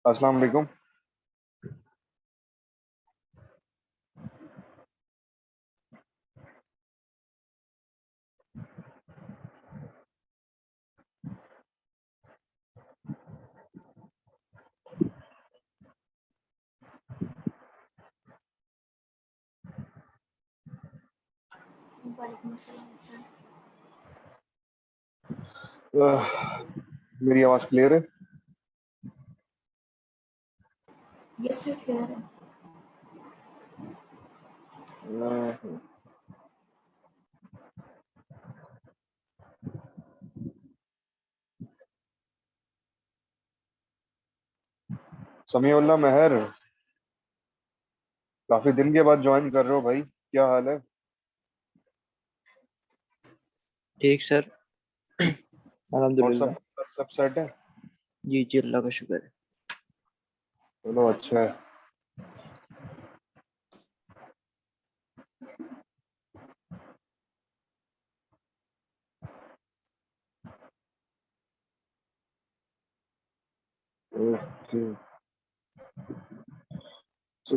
अस्सलाम वालेकुम। वालेकुम अस्सलाम सर। मेरी आवाज क्लियर है? यस सर, क्लियर है। समीउल्लाह महर, काफी दिन के बाद ज्वाइन कर रहे हो भाई, क्या हाल है? ठीक सर। और अल्हम्दुलिल्लाह। सब सेट है? जी जी, अल्लाह का शुक्र है। चलो अच्छा है। ओके। तो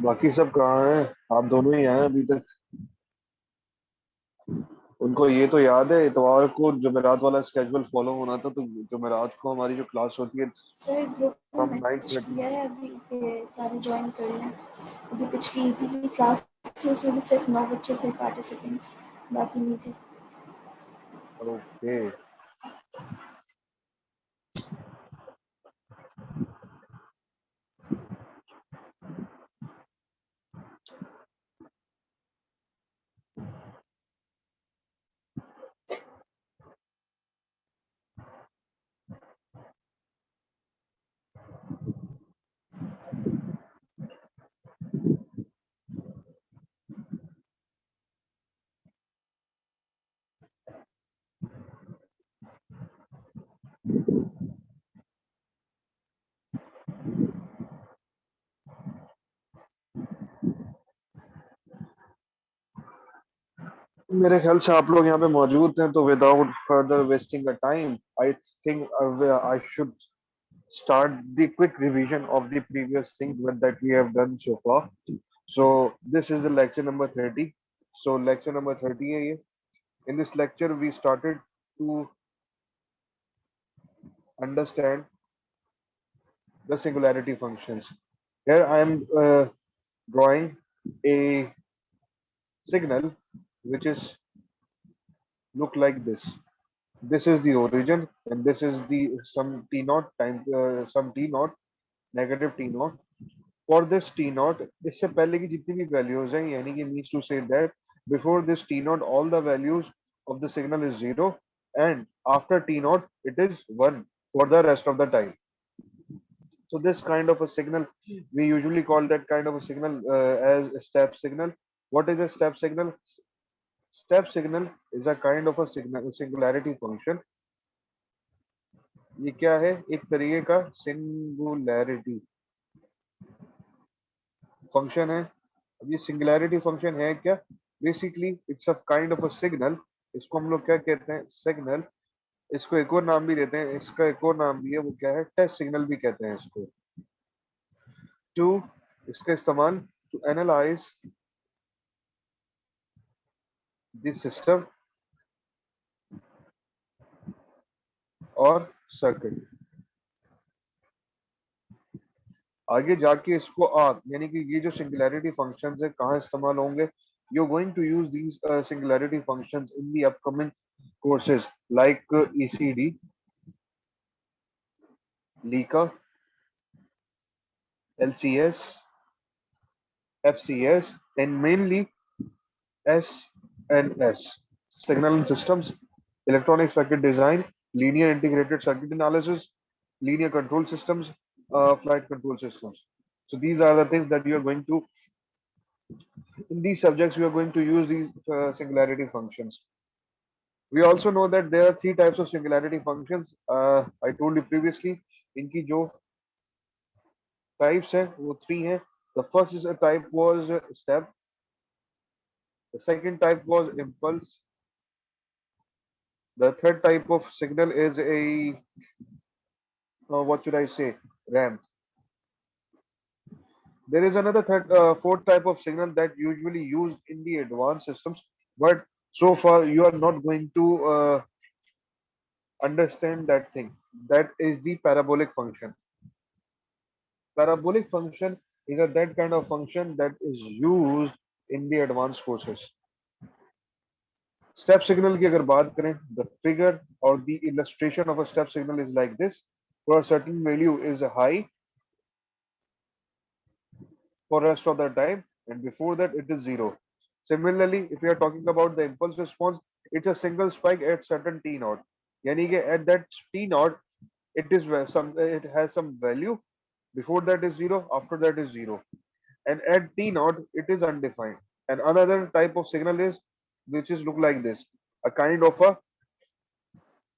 बाकी सब कहाँ हैं? आप दोनों ही हैं अभी तक। उनको ये तो याद है इतवार को जुमेरात वाला स्केड्यूल फॉलो होना था, तो जुमेरात को हमारी जो क्लास होती है सर ग्रुप में फ्रॉम मैसेज 9:30। किया है अभी कि सारे ज्वाइन कर लें। अभी पिछली ईपी की क्लास थी, उसमें भी सिर्फ 9 बच्चे थे पार्टिसिपेंट्स, बाकी नहीं थे। ओके। मेरे ख्याल से आप लोग यहाँ पे मौजूद हैं, तो without further wasting a time, I think I should start the quick revision of the previous things that we have done so far. So this is the lecture number 30. So lecture number 30 है ये. In this lecture we started to understand the singularity functions. Here I am drawing a signal which is look like this. This is the origin and this is the some t naught time some t naught negative t naught. For this t naught, इससे पहले की जितनी भी values हैं, यानी कि means to say that before this t naught all the values of the signal is 0 and after t naught it is 1 for the rest of the time. So this kind of a signal, we usually call that kind of a signal as a step signal. What is a step signal? Step signal is a kind of a signal singularity function. ये क्या है? एक तरीके का singularity function है. अब ये singularity function है क्या? Basically it's a kind of a signal. इसको हम लोग क्या कहते हैं? Signal. इसको एक और नाम भी देते हैं, इसका एक और नाम भी है, वो क्या है? टेस्ट सिग्नल भी कहते हैं इसको. टू इसका इस्तेमाल टू एनालाइज द सिस्टम और सर्किट. आगे जाके इसको आप यानी कि ये जो सिंगुलैरिटी फंक्शंस है कहाँ इस्तेमाल होंगे? You are going to use these singularity functions in the upcoming courses like ECD, LICA, LCS, FCS, and mainly SNS, signal and systems, electronic circuit design, linear integrated circuit analysis, linear control systems, flight control systems. So these are the things that you are going to, in these subjects, we are going to use these singularity functions. We also know that there are three types of singularity functions. I told you previously, इनकी जो types है वो three हैं. The first is a type was step. The second type was impulse. The third type of signal is a what should I say, ramp. There is another fourth type of signal that usually used in the advanced systems, but so far you are not going to understand that thing. That is the parabolic function. Parabolic function is that kind of function that is used in the advanced courses. Step signal की अगर बात करें, the figure or the illustration of a step signal is like this. For a certain value is high for rest of the time, and before that it is zero. Similarly, if we are talking about the impulse response, it's a single spike at certain t naught. यानी कि at that t naught, it has some value. Before that is zero, after that is zero, and at t naught it is undefined. And another type of signal is which is look like this, a kind of a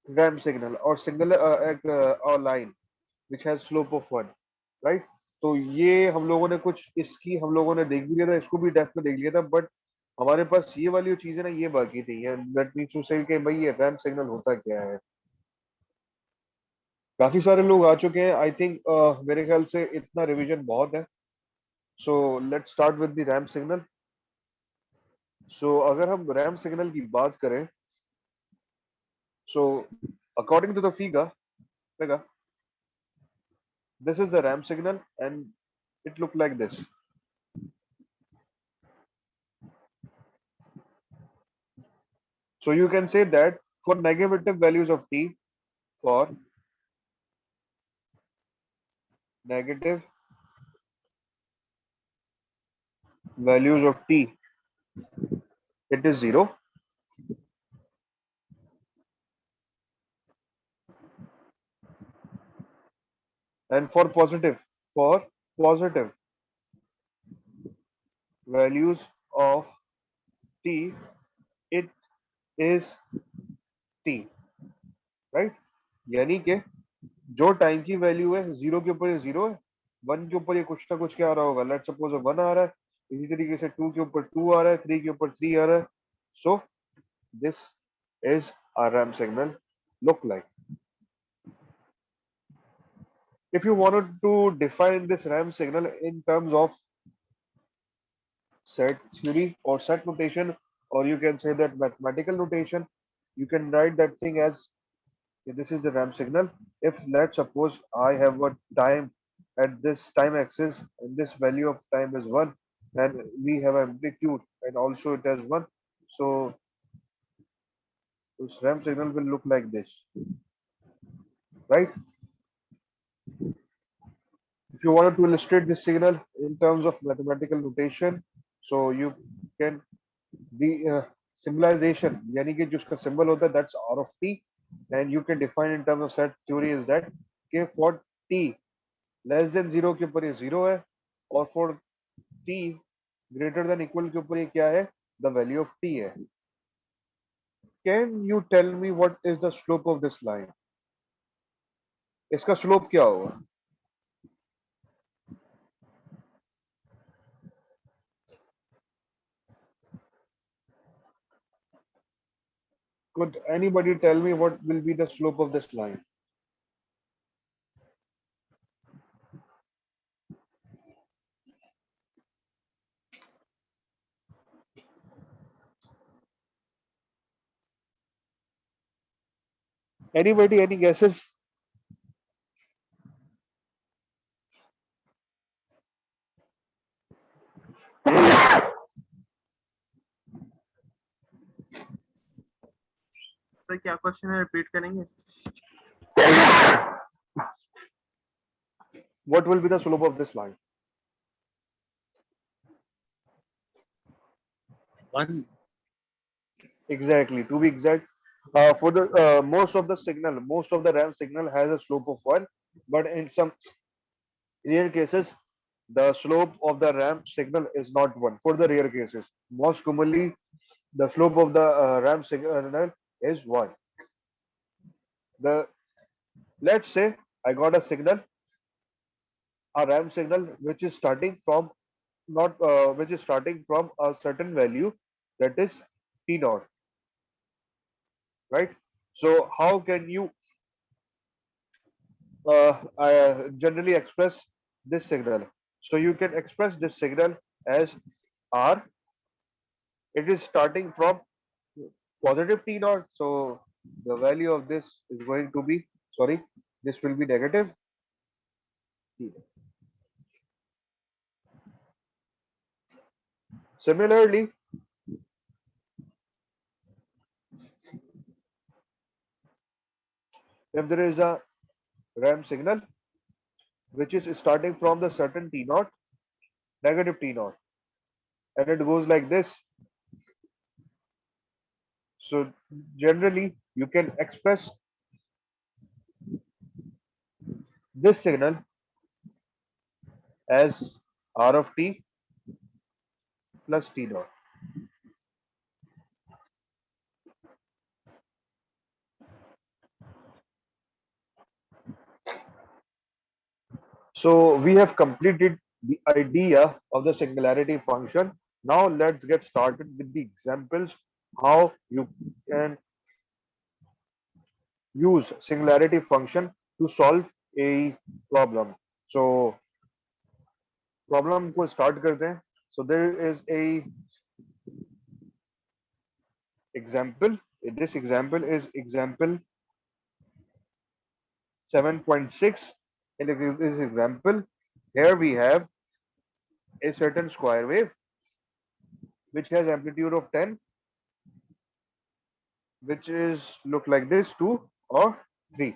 ramp signal or single or line which has slope of 1, right? तो ये हम लोगों ने कुछ इसकी हम लोगों ने देख भी लिया था, इसको भी डेप्थ में देख लिया था, बट हमारे पास ये वाली चीज है ना, ये बाकी थी. दैट मीन्स टू से कि भाई ये रैम्प सिग्नल होता क्या है. काफी सारे लोग आ चुके हैं. आई थिंक मेरे ख्याल से इतना रिवीजन बहुत है. So let's start with the ramp signal. So अगर हम रैम्प सिग्नल की बात करें, so according to the figure, this is the ramp signal and it look like this. So you can say that for negative values of t, for negative values of t, it is 0. And for positive values of t, it is t, right? यानी कि जो time की value है zero के ऊपर ये zero है, one के ऊपर ये कुछ ना कुछ क्या आ रहा होगा. लेट्स सपोज वन आ रहा है, इसी तरीके से टू के ऊपर टू आ रहा है, थ्री के ऊपर थ्री आ रहा है. सो this is a ramp signal look like. If you wanted to define this ramp signal in terms of set theory or set notation, or you can say that mathematical notation, you can write that thing as this is the ramp signal. If let's suppose I have a time at this time axis and this value of time is 1, and we have amplitude and also it has 1, so this ramp signal will look like this, right? If you wanted to illustrate this signal in terms of mathematical notation, so you can the symbolization, यानी कि जो उसका symbol होता है, that's R of t, and you can define in terms of set theory is that कि for t less than 0 के ऊपर ये 0 है, और for t greater than equal के ऊपर ये क्या है, the value of t है. Can you tell me what is the slope of this line? इसका slope क्या होगा? Could anybody tell me what will be the slope of this line? Anybody, any guesses? Sir क्या question है, repeat करेंगे? What will be the slope of this line? 1 Exactly. To be exact, for the most of the RAM signal has a slope of 1, but in some rare cases, the slope of the RAM signal is not 1. For the rare cases, most commonly, the slope of the RAM signal is 1. The Let's say I got a RAM signal which is starting from not which is starting from a certain value, that is T naught, right? So how can you generally express this signal? So you can express this signal as R. It is starting from positive T naught, so the value of this is going to be, sorry, this will be negative T. Similarly, if there is a RAM signal which is starting from the certain T naught, negative T naught, and it goes like this. So generally, you can express this signal as R of t plus T naught. So we have completed the idea of the singularity function. Now let's get started with the examples how you can use singularity function to solve a problem. So problem को start करते हैं. So there is a example. This example is example 7.6. In this example, here we have a certain square wave which has amplitude of 10, which is look like this, 2 or 3.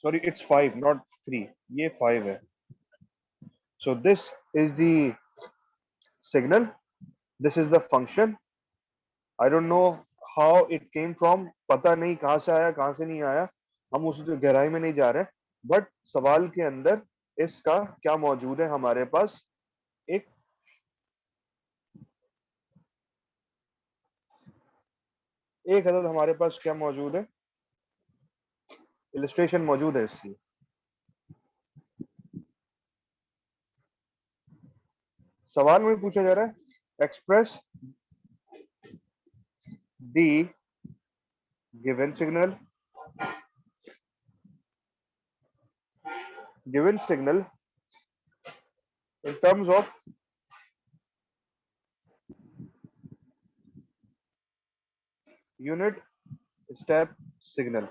Sorry, it's 5, not 3. ये 5 है. So this is the signal. This is the function. I don't know how it came from. पता नहीं कहाँ से आया, कहाँ से नहीं आया. हम उस गहराई में नहीं जा रहे. बट सवाल के अंदर इसका क्या मौजूद है हमारे पास? एक अदद हमारे पास क्या मौजूद है? इलस्ट्रेशन मौजूद है इसकी. सवाल में पूछा जा रहा है express the given signal in terms of unit step signal.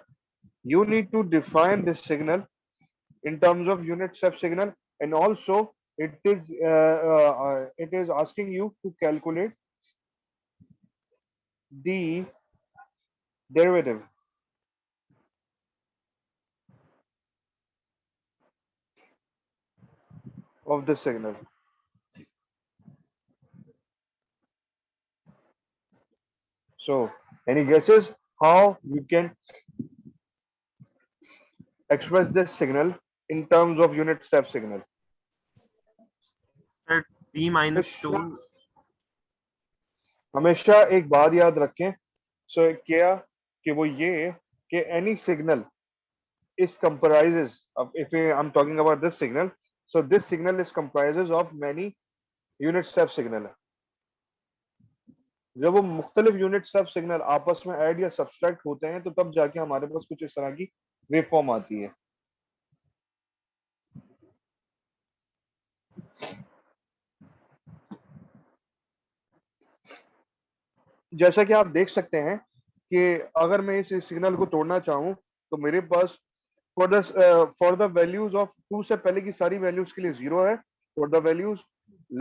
You need to define this signal in terms of unit step signal, and also it is asking you to calculate the derivative of the signal. So any guesses how you can express this signal in terms of unit step signal? Sir, t minus 2. हमेशा एक बात याद रखें. सो क्या कि वो ये कि any signal is comprises of, if I'm talking about this signal, so this signal is comprises of many unit step signal. जब वो मुख्तलिफ यूनिट स्टेप सिग्नल आपस में ऐड या सब्सट्रैक्ट होते हैं तो तब जाके हमारे पास कुछ इस तरह की वेवफॉर्म आती है. जैसा कि आप देख सकते हैं कि अगर मैं इस सिग्नल को तोड़ना चाहूं तो मेरे पास फॉर द वैल्यूज ऑफ 2 से पहले की सारी वैल्यूज के लिए 0 है. For the values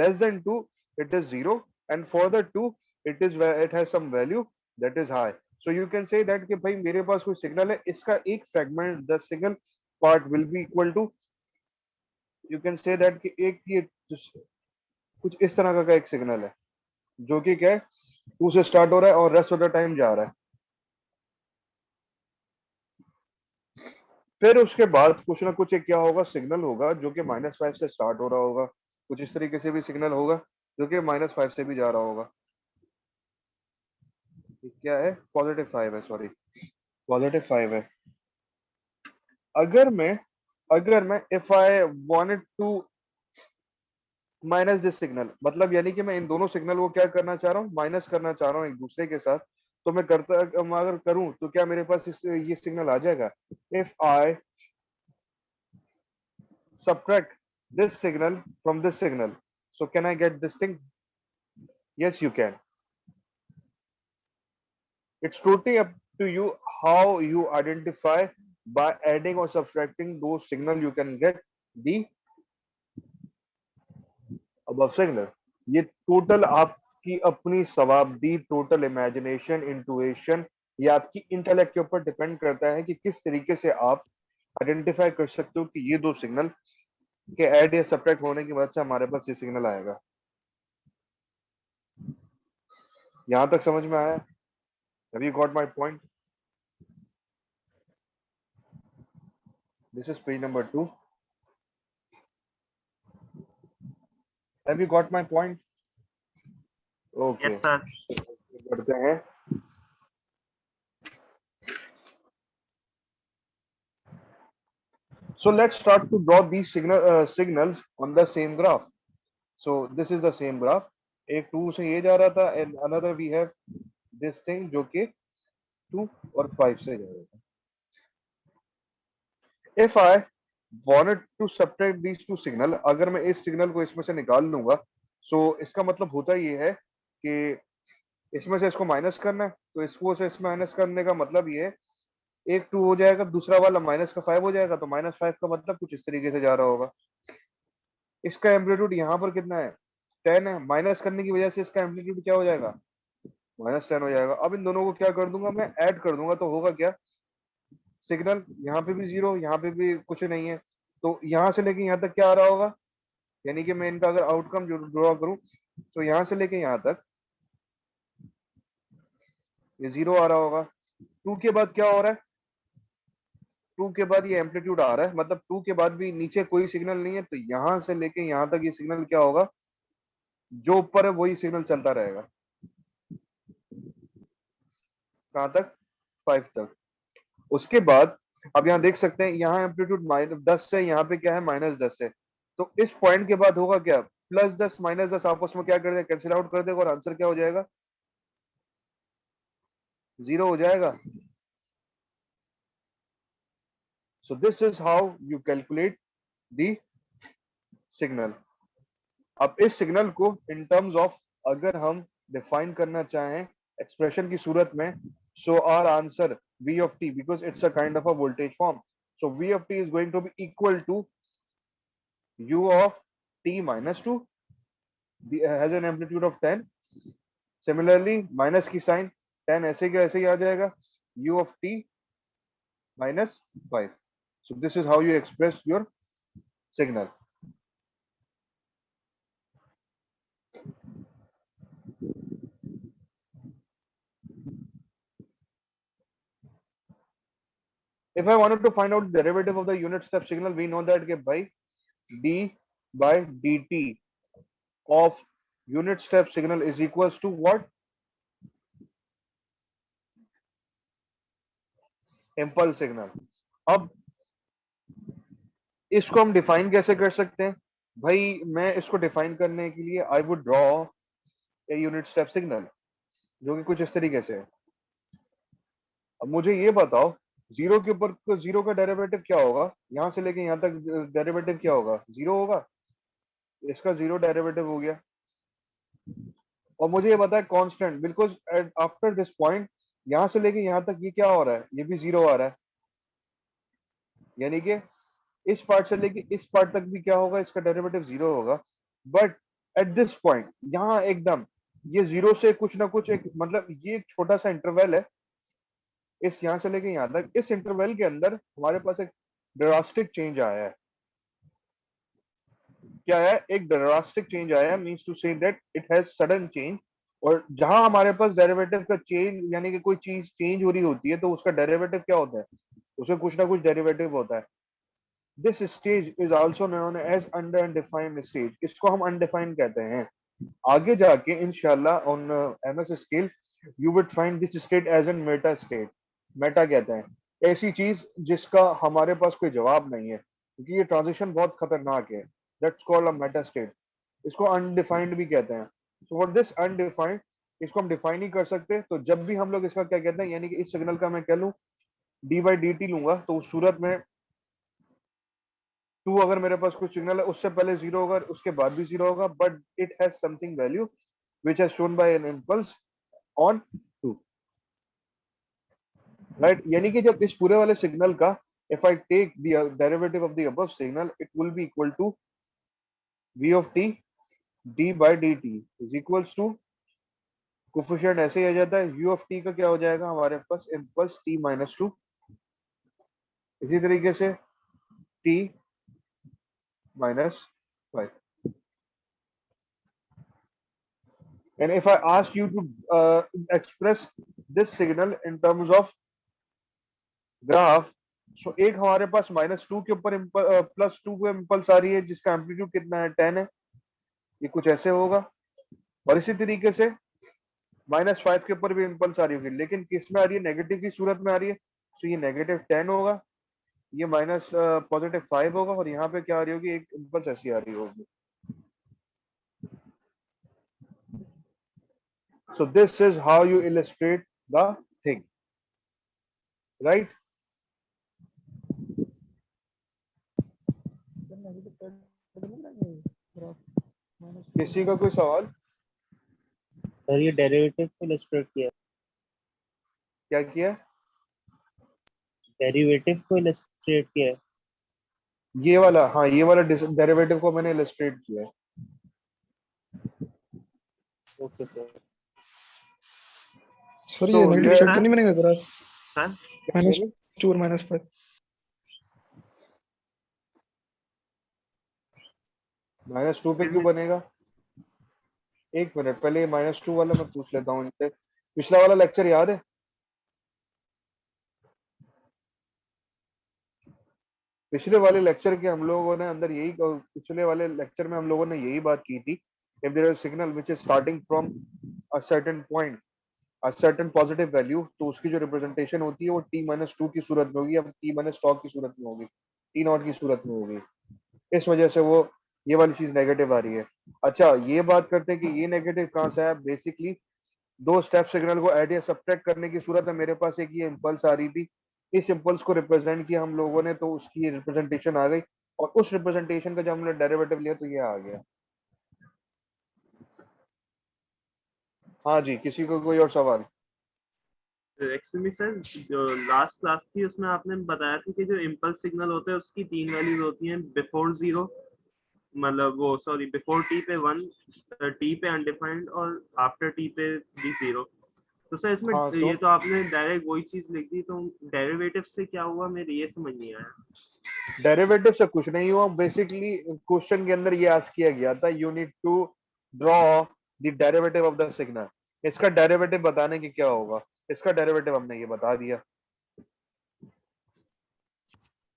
less than 2 it is 0, and for the 2 it has some value that is high. So you can say that कि भाई मेरे पास कोई सिग्नल है, इसका एक fragment the single part will be equal to, you can say that कि एक ये कुछ इस तरह का एक सिग्नल है जो कि क्या है, 2 से स्टार्ट हो रहा है और रेस्ट ऑफ द टाइम जा रहा है। फिर उसके बाद कुछ ना कुछ एक क्या होगा, सिग्नल होगा जो कि -5 से स्टार्ट हो रहा होगा, कुछ इस तरीके से भी सिग्नल होगा जो कि -5 से भी जा रहा होगा। ये क्या है, +5 है, सॉरी +5 है। अगर मैं if I wanted to minus this signal, मतलब यानी कि मैं इन दोनों सिग्नल को क्या करना चाह रहा हूँ, माइनस करना चाह रहा हूँ एक दूसरे के साथ, तो मैं अगर करूं तो क्या मेरे पास ये सिग्नल आ जाएगा। If I subtract this signal from this signal, so can I get this thing? Yes, you can. It's totally up to you how you identify. By adding or subtracting those signal you can get the above signal. ये total आपकी अपनी सवाबदी, total imagination, intuition, ये आपकी intellect के ऊपर depend करता है कि किस तरीके से आप आइडेंटिफाई कर सकते हो कि ये दो सिग्नल के ऐड या सब्ट्रैक्ट होने की वजह से हमारे पास ये सिग्नल आएगा। यहां तक समझ में आया? Have you got my point? This is page number 2. Have you got my point? Okay. Yes, sir. करते हैं। So let's start to draw these signals on the same graph. So this is the same graph. एक 2 से ये जा रहा था and another we have this thing जो कि 2 और 5 से जा रहा था। If I wanted to subtract these two signal, अगर मैं इस सिग्नल को इसमें से निकाल लूंगा, so इसका मतलब होता ये है कि इसमें से इसको माइनस करना है, तो इसको से इसमें माइनस करने का मतलब ये है, एक 2 हो जाएगा, दूसरा वाला माइनस का 5 हो जाएगा, तो -5 का मतलब कुछ इस तरीके से जा रहा होगा। इसका एम्पलीट्यूड यहाँ पर कितना है, 10 है, माइनस करने की वजह से इसका एम्पलीट्यूड क्या हो जाएगा, -10 हो जाएगा। अब इन दोनों को क्या कर दूंगा, मैं ऐड कर दूंगा, तो होगा क्या, सिग्नल यहाँ पे भी 0, यहाँ पे भी कुछ नहीं है, तो यहाँ से लेके यहाँ तक क्या आ रहा होगा, यानी कि मैं इनका अगर आउटकम ड्रॉ करूं तो यहाँ से लेके यहाँ तक ये 0 आ रहा होगा। 2 के बाद क्या हो रहा है, 2 के बाद ये एम्पलीट्यूड आ रहा है, मतलब 2 के बाद भी नीचे कोई सिग्नल नहीं है, तो यहाँ से लेके यहाँ तक ये सिग्नल क्या होगा, जो ऊपर है वही सिग्नल चलता रहेगा। कहाँ तक, 5 तक। उसके बाद अब यहाँ देख सकते हैं, यहाँ एम्पलीट्यूड -10 से, यहाँ पे क्या है -10 है, तो इस पॉइंट के बाद होगा क्या, +10 -10 आपस में क्या कर देगा, कैंसिल आउट कर देगा, और आंसर क्या हो जाएगा, 0 हो जाएगा। So this is how you calculate the signal. अब इस सिग्नल को इन टर्म्स ऑफ अगर हम डिफाइन करना चाहें एक्सप्रेशन की सूरत में, so our answer v of t, because it's a kind of a voltage form, so v of t is going to be equal to u of t minus 2, has an amplitude of 10. Similarly minus की sign 10 ऐसे के ऐसे ही आ जाएगा, u of t minus 5. So this is how you express your signal. If I wanted to find out the derivative of the unit step signal, we know that by d by dt of unit step signal is equals to what, impulse signal. अब इसको हम define कैसे कर सकते हैं भाई, मैं इसको डिफाइन करने के लिए I would draw a unit step signal जो कि कुछ इस तरीके से है। अब मुझे ये बताओ, 0 के ऊपर 0 का डेरिवेटिव क्या होगा, यहां से लेके यहां तक डेरिवेटिव क्या होगा, 0 होगा, इसका 0 डेरिवेटिव हो गया। और मुझे ये बताया constant, because after this point यहां से लेके यहां तक ये क्या हो रहा है, ये भी 0 आ रहा है, यानी कि इस पार्ट से लेके इस पार्ट तक भी क्या होगा, इसका डेरिवेटिव 0 होगा। बट एट दिस पॉइंट यहाँ एकदम ये 0 से कुछ ना कुछ एक, मतलब ये एक छोटा सा इंटरवल है, इस यहाँ से लेके यहाँ तक, इस इंटरवल के अंदर हमारे पास एक ड्रास्टिक चेंज आया है। क्या है, एक ड्रास्टिक चेंज आया है, means to say that it has sudden change, और जहां हमारे पास डेरिवेटिव का चेंज यानी कि कोई चीज चेंज हो रही होती है तो उसका डेरिवेटिव क्या होता है, उसका कुछ ना कुछ डेरिवेटिव होता है। This stage is also known as under undefined stage, इसको हम अनडिफाइंड कहते हैं। आगे जाके इंशाल्लाह on MS scale you would find this state as an meta state. Meta कहते हैं ऐसी चीज जिसका हमारे पास कोई जवाब नहीं है, क्योंकि ये ट्रांजिशन बहुत खतरनाक है। That's called a Meta state. इसको अनडिफाइंड भी कहते हैं। सो फॉर दिस अनडिफाइंड, इसको हम डिफाइन नहीं कर सकते, तो जब भी हम लोग इसका क्या कहते हैं, यानी कि इस सिग्नल का मैं कह लूं डी बाई डी टी लूंगा, तो उस सूरत में टू अगर मेरे पास कोई सिग्नल है उससे पहले जीरो होगा, उसके बाद भी जीरो होगा, but it has something value which has shown by an impulse on 2, right? यानी कि जब इस पूरे वाले सिग्नल का if I take the derivative of the above signal, it will be equal to v of t d by dt is equals to coefficient ऐसे ही आ जाता है, u of t का क्या हो जाएगा हमारे पास इम्पल्स t माइनस टू, इसी तरीके से t minus 5। and if I ask you to express this signal in terms of graph, so एक हमारे पास -2 के ऊपर +2 पे इम्पल्स आ रही है जिसका एम्पलीट्यूड कितना है 10 है, ये कुछ ऐसे होगा। और इसी तरीके से -5 के ऊपर भी इम्पल्स आ रही होगी, लेकिन किस में आ रही है, नेगेटिव की सूरत में आ रही है, तो ये -10 होगा, ये माइनस +5 होगा, और यहाँ पे क्या आ रही होगी, एक इम्पल्स ऐसी आ रही होगी। सो this is how you illustrate the thing, right? किसी का कोई सवाल? सर ये डेरिवेटिव को इलस्ट्रेट किया, क्या किया? डेरिवेटिव को इलस्ट्रेट किया है। ये वाला, हाँ ये वाला डेरिवेटिव को मैंने इलस्ट्रेट किया है। Okay sir. सर तो ये नेगेटिव ले- शेड तो नहीं बनेगा सर? सर -2 और -5। -2 पे क्यों बनेगा? एक मिनट, पहले ये -2 वाला मैं पूछ लेता हूँ इनसे। पिछला वाला लेक्चर याद है? पिछले वाले लेक्चर के हम लोगों ने अंदर यही, पिछले वाले लेक्चर में हम लोगों ने यही बात की थी, if there is signal which is starting from a certain point, a certain positive value, तो उसकी जो रिप्रेजेंटेशन होती है वो t-2 की सूरत में होगी या t-tau की सूरत में होगी, t0 की सूरत में होगी। इस वजह से वो ये वाली चीज नेगेटिव आ रही है। अच्छा, ये बात करते हैं कि ये नेगेटिव कहाँ से है। बेसिकली दो स्टेप सिग्नल को ऐड या सब्ट्रैक्ट करने की सूरत में मेरे पास एक ये इम्पल्स आ रही थी, इस इम्पल्स को रिप्रेजेंट किया हम लोगों ने, तो उसकी रिप्रेजेंटेशन आ गई, और उस रिप्रेजेंटेशन का जब हमने डेरिवेटिव लिया तो ये आ गया। हाँ जी, किसी को कोई और सवाल? एक्चुअली सर जो लास्ट क्लास थी उसमें आपने बताया था कि जो इम्पल्स सिग्नल होते हैं उसकी 3 वैल्यूज होती हैं, बिफोर जीरो मतलब वो सॉरी बिफोर टी पे 1, टी पे अनडिफाइंड और आफ्टर टी पे भी 0। तो सर इसमें हाँ, ये तो आपने डायरेक्ट वही चीज लिख दी, तो डेरिवेटिव से क्या हुआ मेरे ये समझ नहीं आया। डेरिवेटिव से कुछ नहीं हुआ। बेसिकली क्वेश्चन के अंदर ये आस्क किया गया था, you need to draw the derivative of the signal. इसका डेरिवेटिव बताने की क्या होगा, इसका डेरिवेटिव हमने ये बता दिया।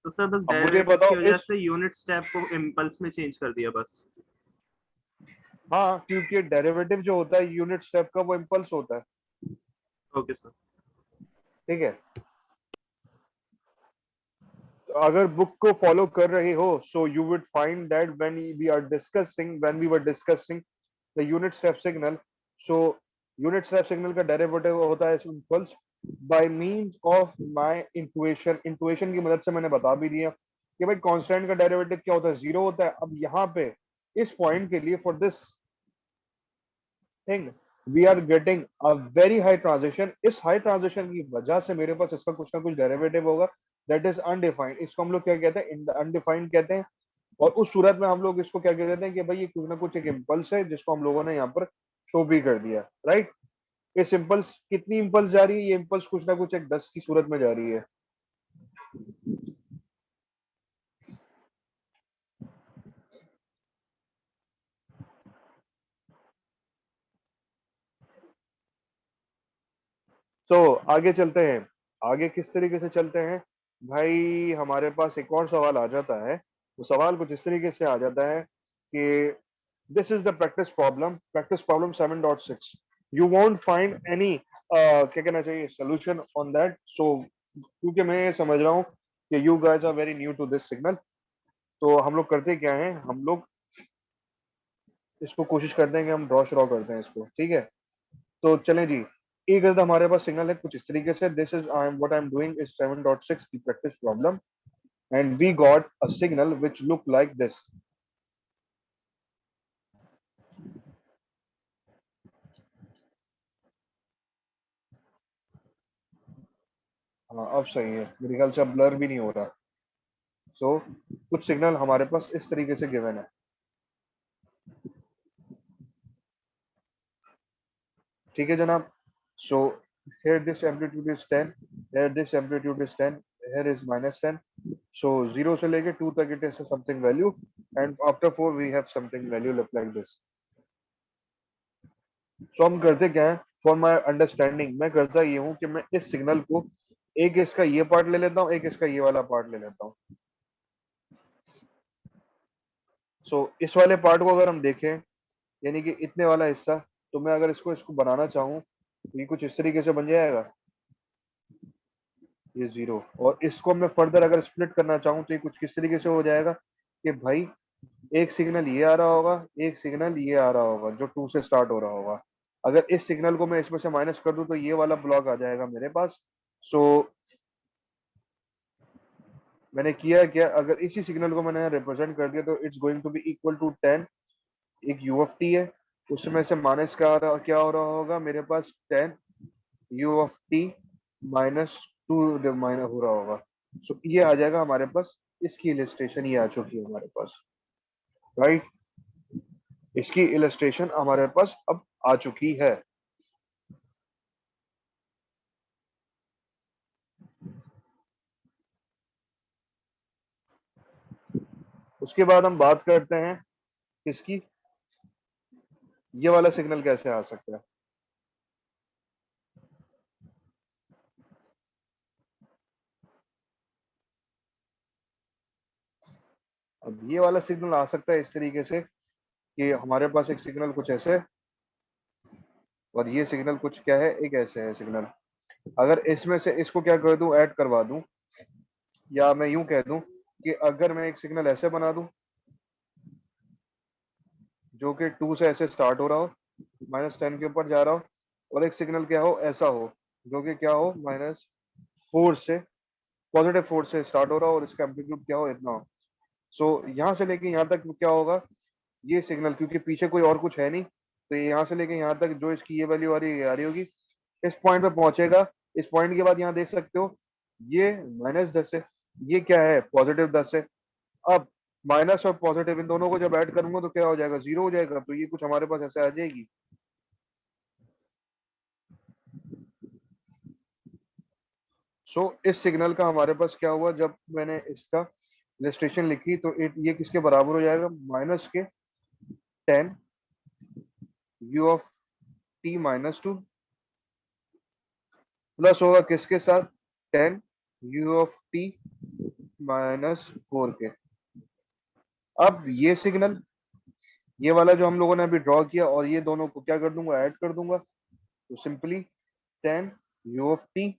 तो सर बस अब मुझे डेरिवेटिव की बताओ वजह इस, से यूनिट स्टेप को इम्पल्स में चेंज कर दिया बस। हाँ क्योंकि डेरिवेटिव जो होता है यूनिट स्टेप का वो इम्पल्स होता है, ओके सर। ठीक है? तो अगर बुक को फॉलो कर रहे हो, so you would find that when we were discussing the unit step signal, so unit step signal का डेरिवेटिव होता है impulse by means of my intuition. Intuition की मदद से मैंने बता भी दिया कि भाई कांस्टेंट का डेरिवेटिव क्या होता है, जीरो होता है। अब यहाँ पे इस पॉइंट के लिए for this thing we are getting a very high transition. इस हाई ट्रांजिशन की वजह से मेरे पास इसका कुछ ना कुछ डेरिवेटिव होगा, दैट इज अनडिफाइंड। इसको हम लोग क्या कहते हैं, अनडिफाइंड कहते हैं। और उस सूरत में हम लोग इसको क्या कहते हैं कि भाई ये कुछ ना कुछ एक इम्पल्स है, जिसको हम लोगों ने यहाँ पर शो भी कर दिया, राइट? इस इम्पल्स, कितनी इम्पल्स जा रही है, ये इम्पल्स कुछ ना कुछ एक 10 की सूरत में जा रही है। सो आगे चलते हैं। आगे किस तरीके से चलते हैं भाई, हमारे पास एक और सवाल आ जाता है। वो सवाल कुछ इस तरीके से आ जाता है कि this is the practice problem 7.6। You won't find any क्या कहना चाहिए सोल्यूशन ऑन दैट। सो क्योंकि मैं ये समझ रहा हूँ कि you guys are very new to this signal, तो हम लोग करते क्या है, हम लोग इसको कोशिश करते हैं कि हम ड्रॉ श्रॉ करते हैं इसको, ठीक है। तो चलें जी, एक अगर हमारे पास सिग्नल है कुछ इस तरीके से, this is I am what I am doing is 7.6 की practice problem and we got a signal which look like this. हाँ अब सही है, मेरे ख्याल से अब ब्लर भी नहीं हो रहा। सो कुछ सिग्नल हमारे पास इस तरीके से गिवन है, ठीक है जनाब। सो here this amplitude is 10, here this amplitude is 10, here is -10. So 0 से लेके 2 तक it is something value and after 4 we have something value left like this. So हम करते क्या है, for my understanding मैं करता ये हूँ कि मैं इस सिग्नल को एक इसका ये पार्ट ले लेता हूँ, एक इसका ये वाला पार्ट ले लेता हूँ। सो इस वाले पार्ट को अगर हम देखें, यानी कि इतने वाला हिस्सा, तो मैं अगर इसको इसको बनाना चाहूँ तो ये कुछ इस तरीके से बन जाएगा, ये 0। और इसको मैं फर्दर अगर स्प्लिट करना चाहूँ तो ये कुछ किस तरीके से हो जाएगा कि भाई एक सिग्नल ये आ रहा होगा, एक सिग्नल ये आ रहा होगा जो 2 से स्टार्ट हो रहा होगा। अगर इस सिग्नल को मैं इसमें से माइनस कर दूं तो ये वाला ब्लॉक आ जाएगा मेरे पास। सो मैंने किया क्या, अगर इसी सिग्नल को मैंने रिप्रेजेंट कर दिया तो it's going to be equal to 10। एक यू ऑफ टी है, उसमें से माइनस क्या हो रहा होगा मेरे पास 10 u of T minus 2 minus हो रहा होगा। सो ये आ जाएगा हमारे पास, इसकी इलिस्ट्रेशन ये आ चुकी है हमारे पास, राइट। इसकी इलस्ट्रेशन हमारे पास अब आ चुकी है। उसके बाद हम बात करते हैं इसकी, ये वाला सिग्नल कैसे आ सकता है। अब ये वाला सिग्नल आ सकता है इस तरीके से कि हमारे पास एक सिग्नल कुछ ऐसे और ये सिग्नल कुछ क्या है, एक ऐसे है सिग्नल। अगर इसमें से इसको क्या कर दूं, ऐड करवा दूं, या मैं यूं कह दूं कि अगर मैं एक सिग्नल ऐसे बना दूं जो कि 2 से ऐसे स्टार्ट हो रहा हो, -10 के ऊपर जा रहा हो, और एक सिग्नल क्या हो ऐसा हो जो कि क्या हो -4 से पॉजिटिव 4 से स्टार्ट हो रहा हो और इसका एम्पलीट्यूड क्या हो इतना हो। सो यहाँ से लेके यहाँ तक क्या होगा, ये सिग्नल क्योंकि पीछे कोई और कुछ है नहीं, तो ये यहाँ से लेके यहाँ तक जो इसकी ये वैल्यू आ रही है ये आ रही होगी, इस पॉइंट पे पहुंचेगा। इस पॉइंट के बाद यहाँ देख सकते हो ये -10 है, ये क्या है +10 है। अब माइनस और पॉजिटिव इन दोनों को जब ऐड करूंगा तो क्या हो जाएगा, 0 हो जाएगा। तो ये कुछ हमारे पास ऐसे आ जाएगी। सो इस सिग्नल का हमारे पास क्या हुआ, जब मैंने इसका इलस्ट्रेशन लिखी तो ये किसके बराबर हो जाएगा, -10 यू ऑफ टी -2 प्लस होगा किसके साथ 10 यू ऑफ टी -4 के। अब ये सिग्नल ये वाला जो हम लोगों ने अभी ड्रॉ किया और ये दोनों को क्या कर दूंगा, ऐड कर दूंगा। तो simply 10 u of T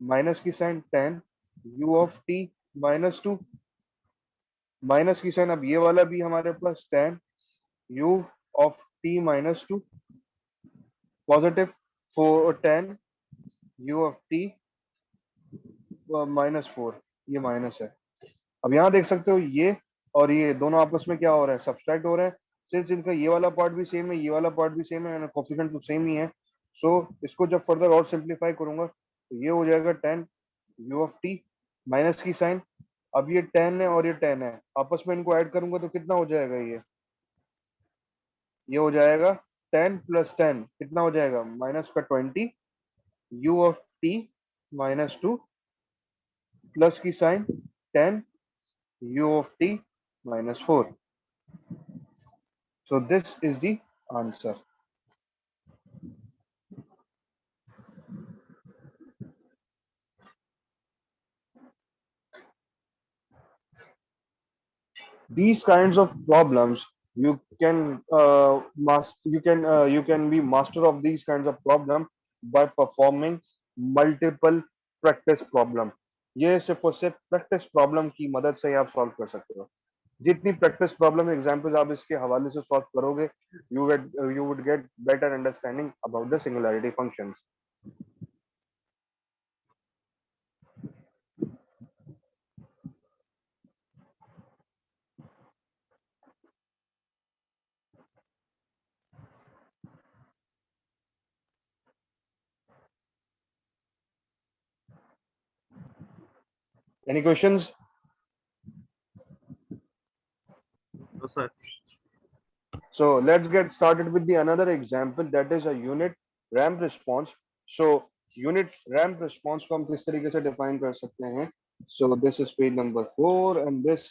minus की sign 10 u of t -2 minus की साइन, अब ये वाला भी हमारे पास 10 u of t -2 positive 10 u of t -4, ये माइनस है। अब यहाँ देख सकते हो ये और ये दोनों आपस में क्या हो रहा है, सब्सट्रैक्ट हो रहा है। सिंस इनका ये वाला पार्ट भी सेम है, ये वाला पार्ट भी सेम है, कोफिशिएंट तो सेम ही है। सो इसको जब फर्दर और सिंप्लीफाई करूंगा तो ये हो जाएगा 10 यू ऑफ टी माइनस की साइन। अब ये 10 है और ये 10 है, आपस में इनको ऐड करूंगा तो कितना हो जाएगा, ये हो जाएगा 10 + 10 कितना हो जाएगा, -20 यू ऑफ टी -2 प्लस की sign 10 u of t -4. So this is the answer. These kinds of problems you can you can be master of these kinds of problem by performing multiple practice problem. ये सिर्फ और सिर्फ practice problem की मदद से ही आप solve कर सकते हो. जितनी प्रैक्टिस प्रॉब्लम एग्जांपल्स आप इसके हवाले से सॉल्व करोगे, you would get better understanding about the singularity functions. Any questions? तो sir So let's get started with the another example, that is a unit ramp response. So unit ramp response को हम किस तरीके से define कर सकते हैं? So this is page number 4 and this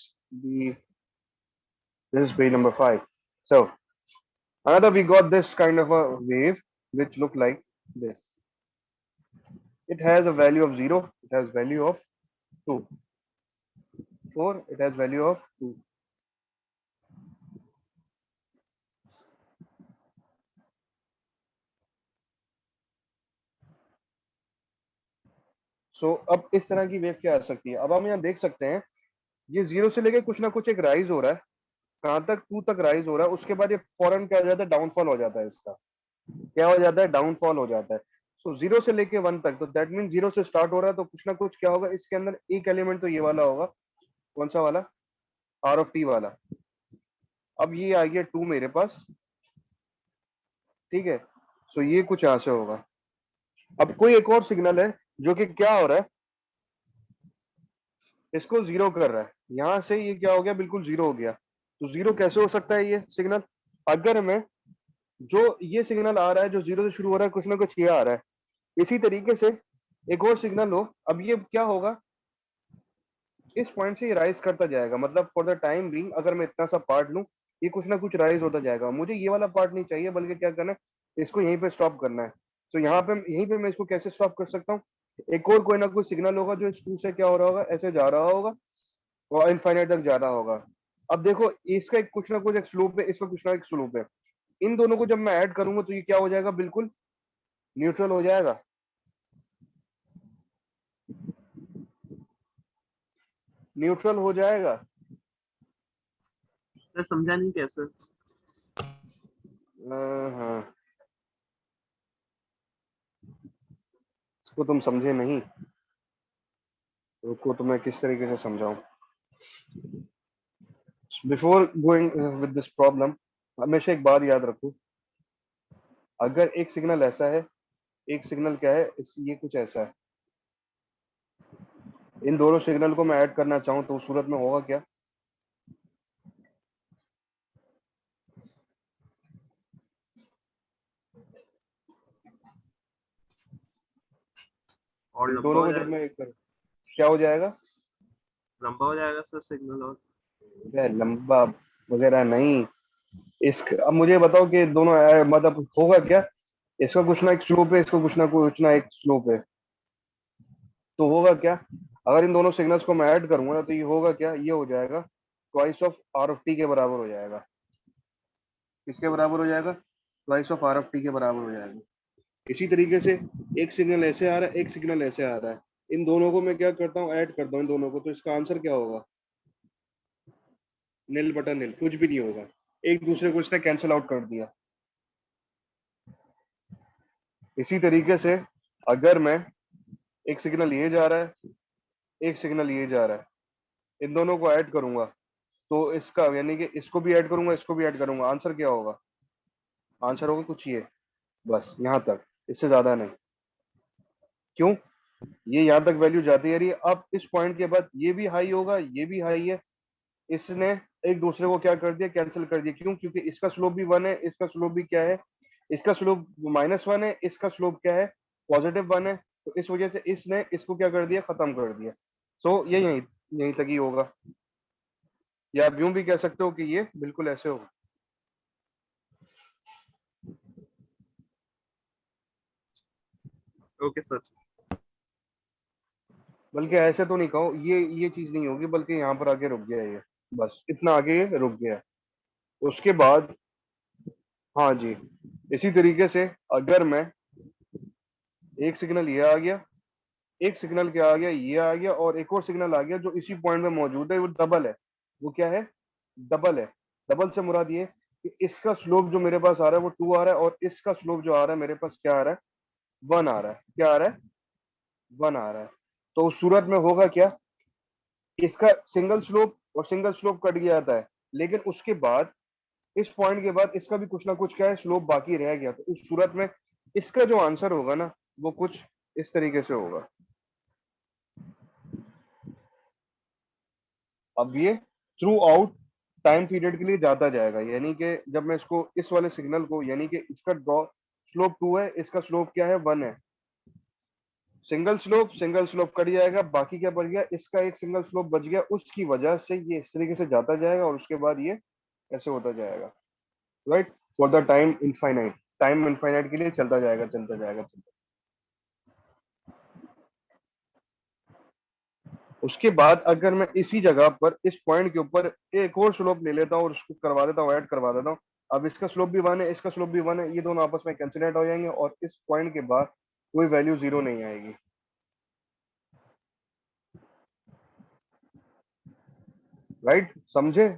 is page number 5. So another, we got this kind of a wave which look like this. It has a value of 0, it has value of 2. 4, it has value of 2. सो अब इस तरह की wave क्या आ सकती है? अब हम यहाँ देख सकते हैं ये 0 से लेके कुछ ना कुछ एक राइज हो रहा है. कहां तक? 2 तक राइज हो रहा है. उसके बाद ये फौरन क्या हो जाता है? डाउनफॉल हो जाता है. इसका क्या हो जाता है? डाउनफॉल हो जाता है. सो 0 से लेके 1 तक, तो दैट मीन 0 से स्टार्ट हो रहा है, तो कुछ ना कुछ क्या होगा इसके अंदर? एक एलिमेंट तो ये वाला होगा. कौन सा वाला? आर ऑफ टी वाला. अब ये आ गया 2 मेरे पास, ठीक है. सो ये कुछ यहां से होगा. अब कोई एक और सिग्नल है जो कि क्या हो रहा है, इसको 0 कर रहा है. यहां से ये क्या हो गया? बिल्कुल 0 हो गया. तो 0 कैसे हो सकता है ये सिग्नल? अगर मैं, जो ये सिग्नल आ रहा है जो 0 से शुरू हो रहा है, कुछ ना कुछ ये आ रहा है. इसी तरीके से एक और सिग्नल हो. अब ये क्या होगा? इस पॉइंट से ये राइज करता जाएगा. मतलब फॉर द टाइम बीइंग अगर मैं इतना सा पार्ट लूं, ये कुछ ना कुछ राइज होता जाएगा. मुझे ये वाला पार्ट नहीं चाहिए, बल्कि क्या करना है, इसको यहीं पे स्टॉप करना है. तो यहाँ पे, यहीं पे मैं इसको कैसे स्टॉप कर सकता हूँ? एक और कोई ना कोई सिग्नल होगा जो इस 2 से क्या हो रहा होगा, ऐसे जा रहा होगा और इनफाइनाइट तक जा रहा होगा. अब देखो, इसका एक कुछ ना कुछ एक स्लोप है, इसका कुछ ना एक स्लोप है. इन दोनों को जब मैं ऐड करूंगा तो ये क्या हो जाएगा? बिल्कुल न्यूट्रल हो जाएगा. न्यूट्रल हो जाएगा. मैं समझा नहीं कैसे. हाँ, इसको तुम समझे नहीं. रुको, तो मैं किस तरीके से समझाऊं. Before going with this problem, हमेशा एक बात याद रखो. अगर एक सिग्नल ऐसा है, एक सिग्नल क्या है, ये कुछ ऐसा है. इन दोनों सिग्नल को मैं ऐड करना चाहूं तो उस सूरत में होगा क्या? और इन लंबा दोनों हो को जब जाएगा. मैं क्या हो जाएगा? लंबा हो जाएगा सर सिग्नल. और लंबा वगैरह नहीं. इस, अब मुझे बताओ कि दोनों मतलब होगा क्या? इसका कुछ ना एक स्लोप है, इसका कुछ ना एक स्लोप है. तो होगा क्या? अगर इन दोनों सिग्नल्स को मैं ऐड करूंगा ना, तो ये होगा क्या? ये हो जाएगा twice of R of T के बराबर हो जाएगा. किसके बराबर हो जाएगा? Twice of R of T के बराबर हो जाएगा. इसी तरीके से एक सिग्नल ऐसे आ रहा है, एक सिग्नल ऐसे आ रहा है. इन दोनों को मैं क्या करता हूँ? ऐड करता हूँ इन दोनों को. तो इसका आंसर क्या होगा? नील बटा नील, कुछ भी नहीं होगा. एक दूसरे को इसने कैंसिल आउट कर दिया. इसी तरीके से अगर मैं, एक सिग्नल ये जा रहा है, एक सिग्नल ये जा रहा है, इन दोनों को ऐड करूंगा, तो इसका यानी कि इसको भी ऐड करूंगा, इसको भी ऐड करूंगा, आंसर क्या होगा? आंसर होगा कुछ ये, बस यहाँ तक, इससे ज्यादा नहीं. क्यों? ये यहाँ तक वैल्यू जाती है रही है. अब इस पॉइंट के बाद ये भी हाई होगा, ये भी हाई है. इसने एक दूसरे को क्या कर दिया? कैंसिल कर दिया. क्यों? क्योंकि इसका स्लोप भी 1 है, इसका स्लोप भी क्या है? इसका स्लोप -1 है, इसका स्लोप क्या है? +1 है. तो इस वजह से इसने इसको क्या कर दिया? खत्म कर दिया. सो ये यहीं यहीं तक ही होगा. या आप यूं भी कह सकते हो कि ये बिल्कुल ऐसे होगा. Okay sir. बल्कि ऐसे तो नहीं कहो, ये चीज नहीं होगी, बल्कि यहाँ पर आके रुक गया ये. बस इतना आगे ये रुक गया। उसके बाद हाँ जी, इसी तरीके से अगर मैं एक सिग्नल ये आ गया, एक सिग्नल क्या आ गया, ये आ गया, और एक और सिग्नल आ गया जो इसी पॉइंट में मौजूद है, वो डबल है। वो क्या है? डबल है। डबल से मुराद ये कि इसका स्लोप जो मेरे पास आ रहा है वो 2 आ रहा है, और इसका स्लोप जो आ रहा है मेरे पास क्या आ रहा है? 1 आ रहा है। क्या आ रहा है? 1 आ रहा है। तो उस सूरत में होगा क्या? इसका सिंगल स्लोप और सिंगल स्लोप कट गया जाता है, लेकिन उसके बाद इस पॉइंट के बाद इसका भी कुछ ना कुछ क्या है, स्लोप बाकी रह गया। तो उस सूरत में इसका जो आंसर होगा ना, वो कुछ इस तरीके से होगा। अब ये थ्रू आउट टाइम पीरियड के लिए जाता जाएगा, यानी कि जब मैं इसको इस वाले सिग्नल को, यानी कि इसका ड्रॉ स्लोप 2 है, इसका स्लोप क्या है? 1 है। सिंगल स्लोप कट जाएगा, बाकी क्या बच गया? इसका एक सिंगल स्लोप बच गया, उसकी वजह से ये इस तरीके से जाता जाएगा, और उसके बाद ये ऐसे होता जाएगा, right? For the time infinite, time infinite के लिए चलता जाएगा, चलता जाएगा, चलता। उसके बाद अगर मैं इसी जगह पर इस पॉइंट के ऊपर एक और स्लोप ले लेता हूँ और उसको करवा देता हूँ, ऐड करवा देता हूँ। अब इसका स्लोप भी 1 है, इसका स्लोप भी 1 है, ये दोनों आपस में कैंसिल हो जाएंगे, और इस पॉइंट के बाद कोई वैल्यू 0 नहीं आएगी। राइट? समझे?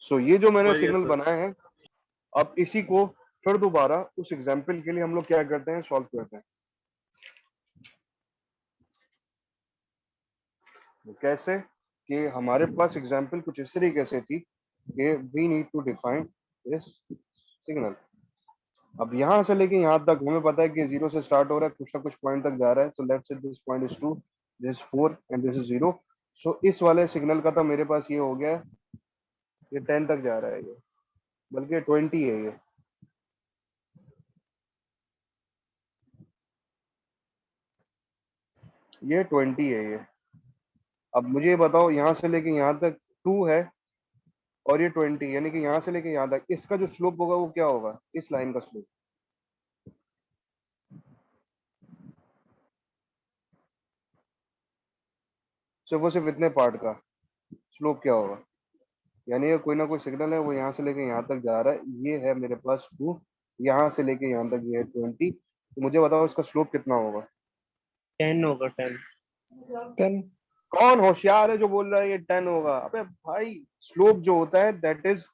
सो ये जो मैंने समझ गया सिग्नल सर। बनाए हैं, अब इसी को फिर दोबारा उस एग्जाम्पल के लिए हम लोग क्या करते हैं? सॉल्व करते हैं। तो कैसे? कि हमारे पास एग्जाम्पल कुछ इस तरीके से थी कि we need to define this signal. अब यहाँ से लेके यहाँ तक हमें पता है कि 0 से स्टार्ट हो रहा है, कुछ ना कुछ पॉइंट तक जा रहा है। So let's say this point is 2, this 4 and this is 0। सो इस वाले सिग्नल का तो मेरे पास ये हो गया है, ये 10 तक जा रहा है, ये बल्कि 20 है, ये 20 है ये। अब मुझे ये बताओ, यहाँ से लेके यहाँ तक 2 है और ये 20, यानी कि यहाँ से लेके यहाँ तक इसका जो स्लोप होगा वो क्या होगा? इस लाइन का स्लोप। सिर्फ वो सिर्फ इतने पार्ट का स्लोप क्या होगा? यानी ये कोई ना कोई सिग्नल है, वो यहाँ से लेके यहाँ तक जा रहा है, ये है मेरे पास 2, यहाँ से लेके यहाँ तक ये है 20। तो मुझे बताओ इसका स्लोप कितना होगा? 10 होगा 10। 10. कौन होशियार है जो बोल रहा है ये 10 होगा? अबे भाई, स्लोप जो होता है दैट इज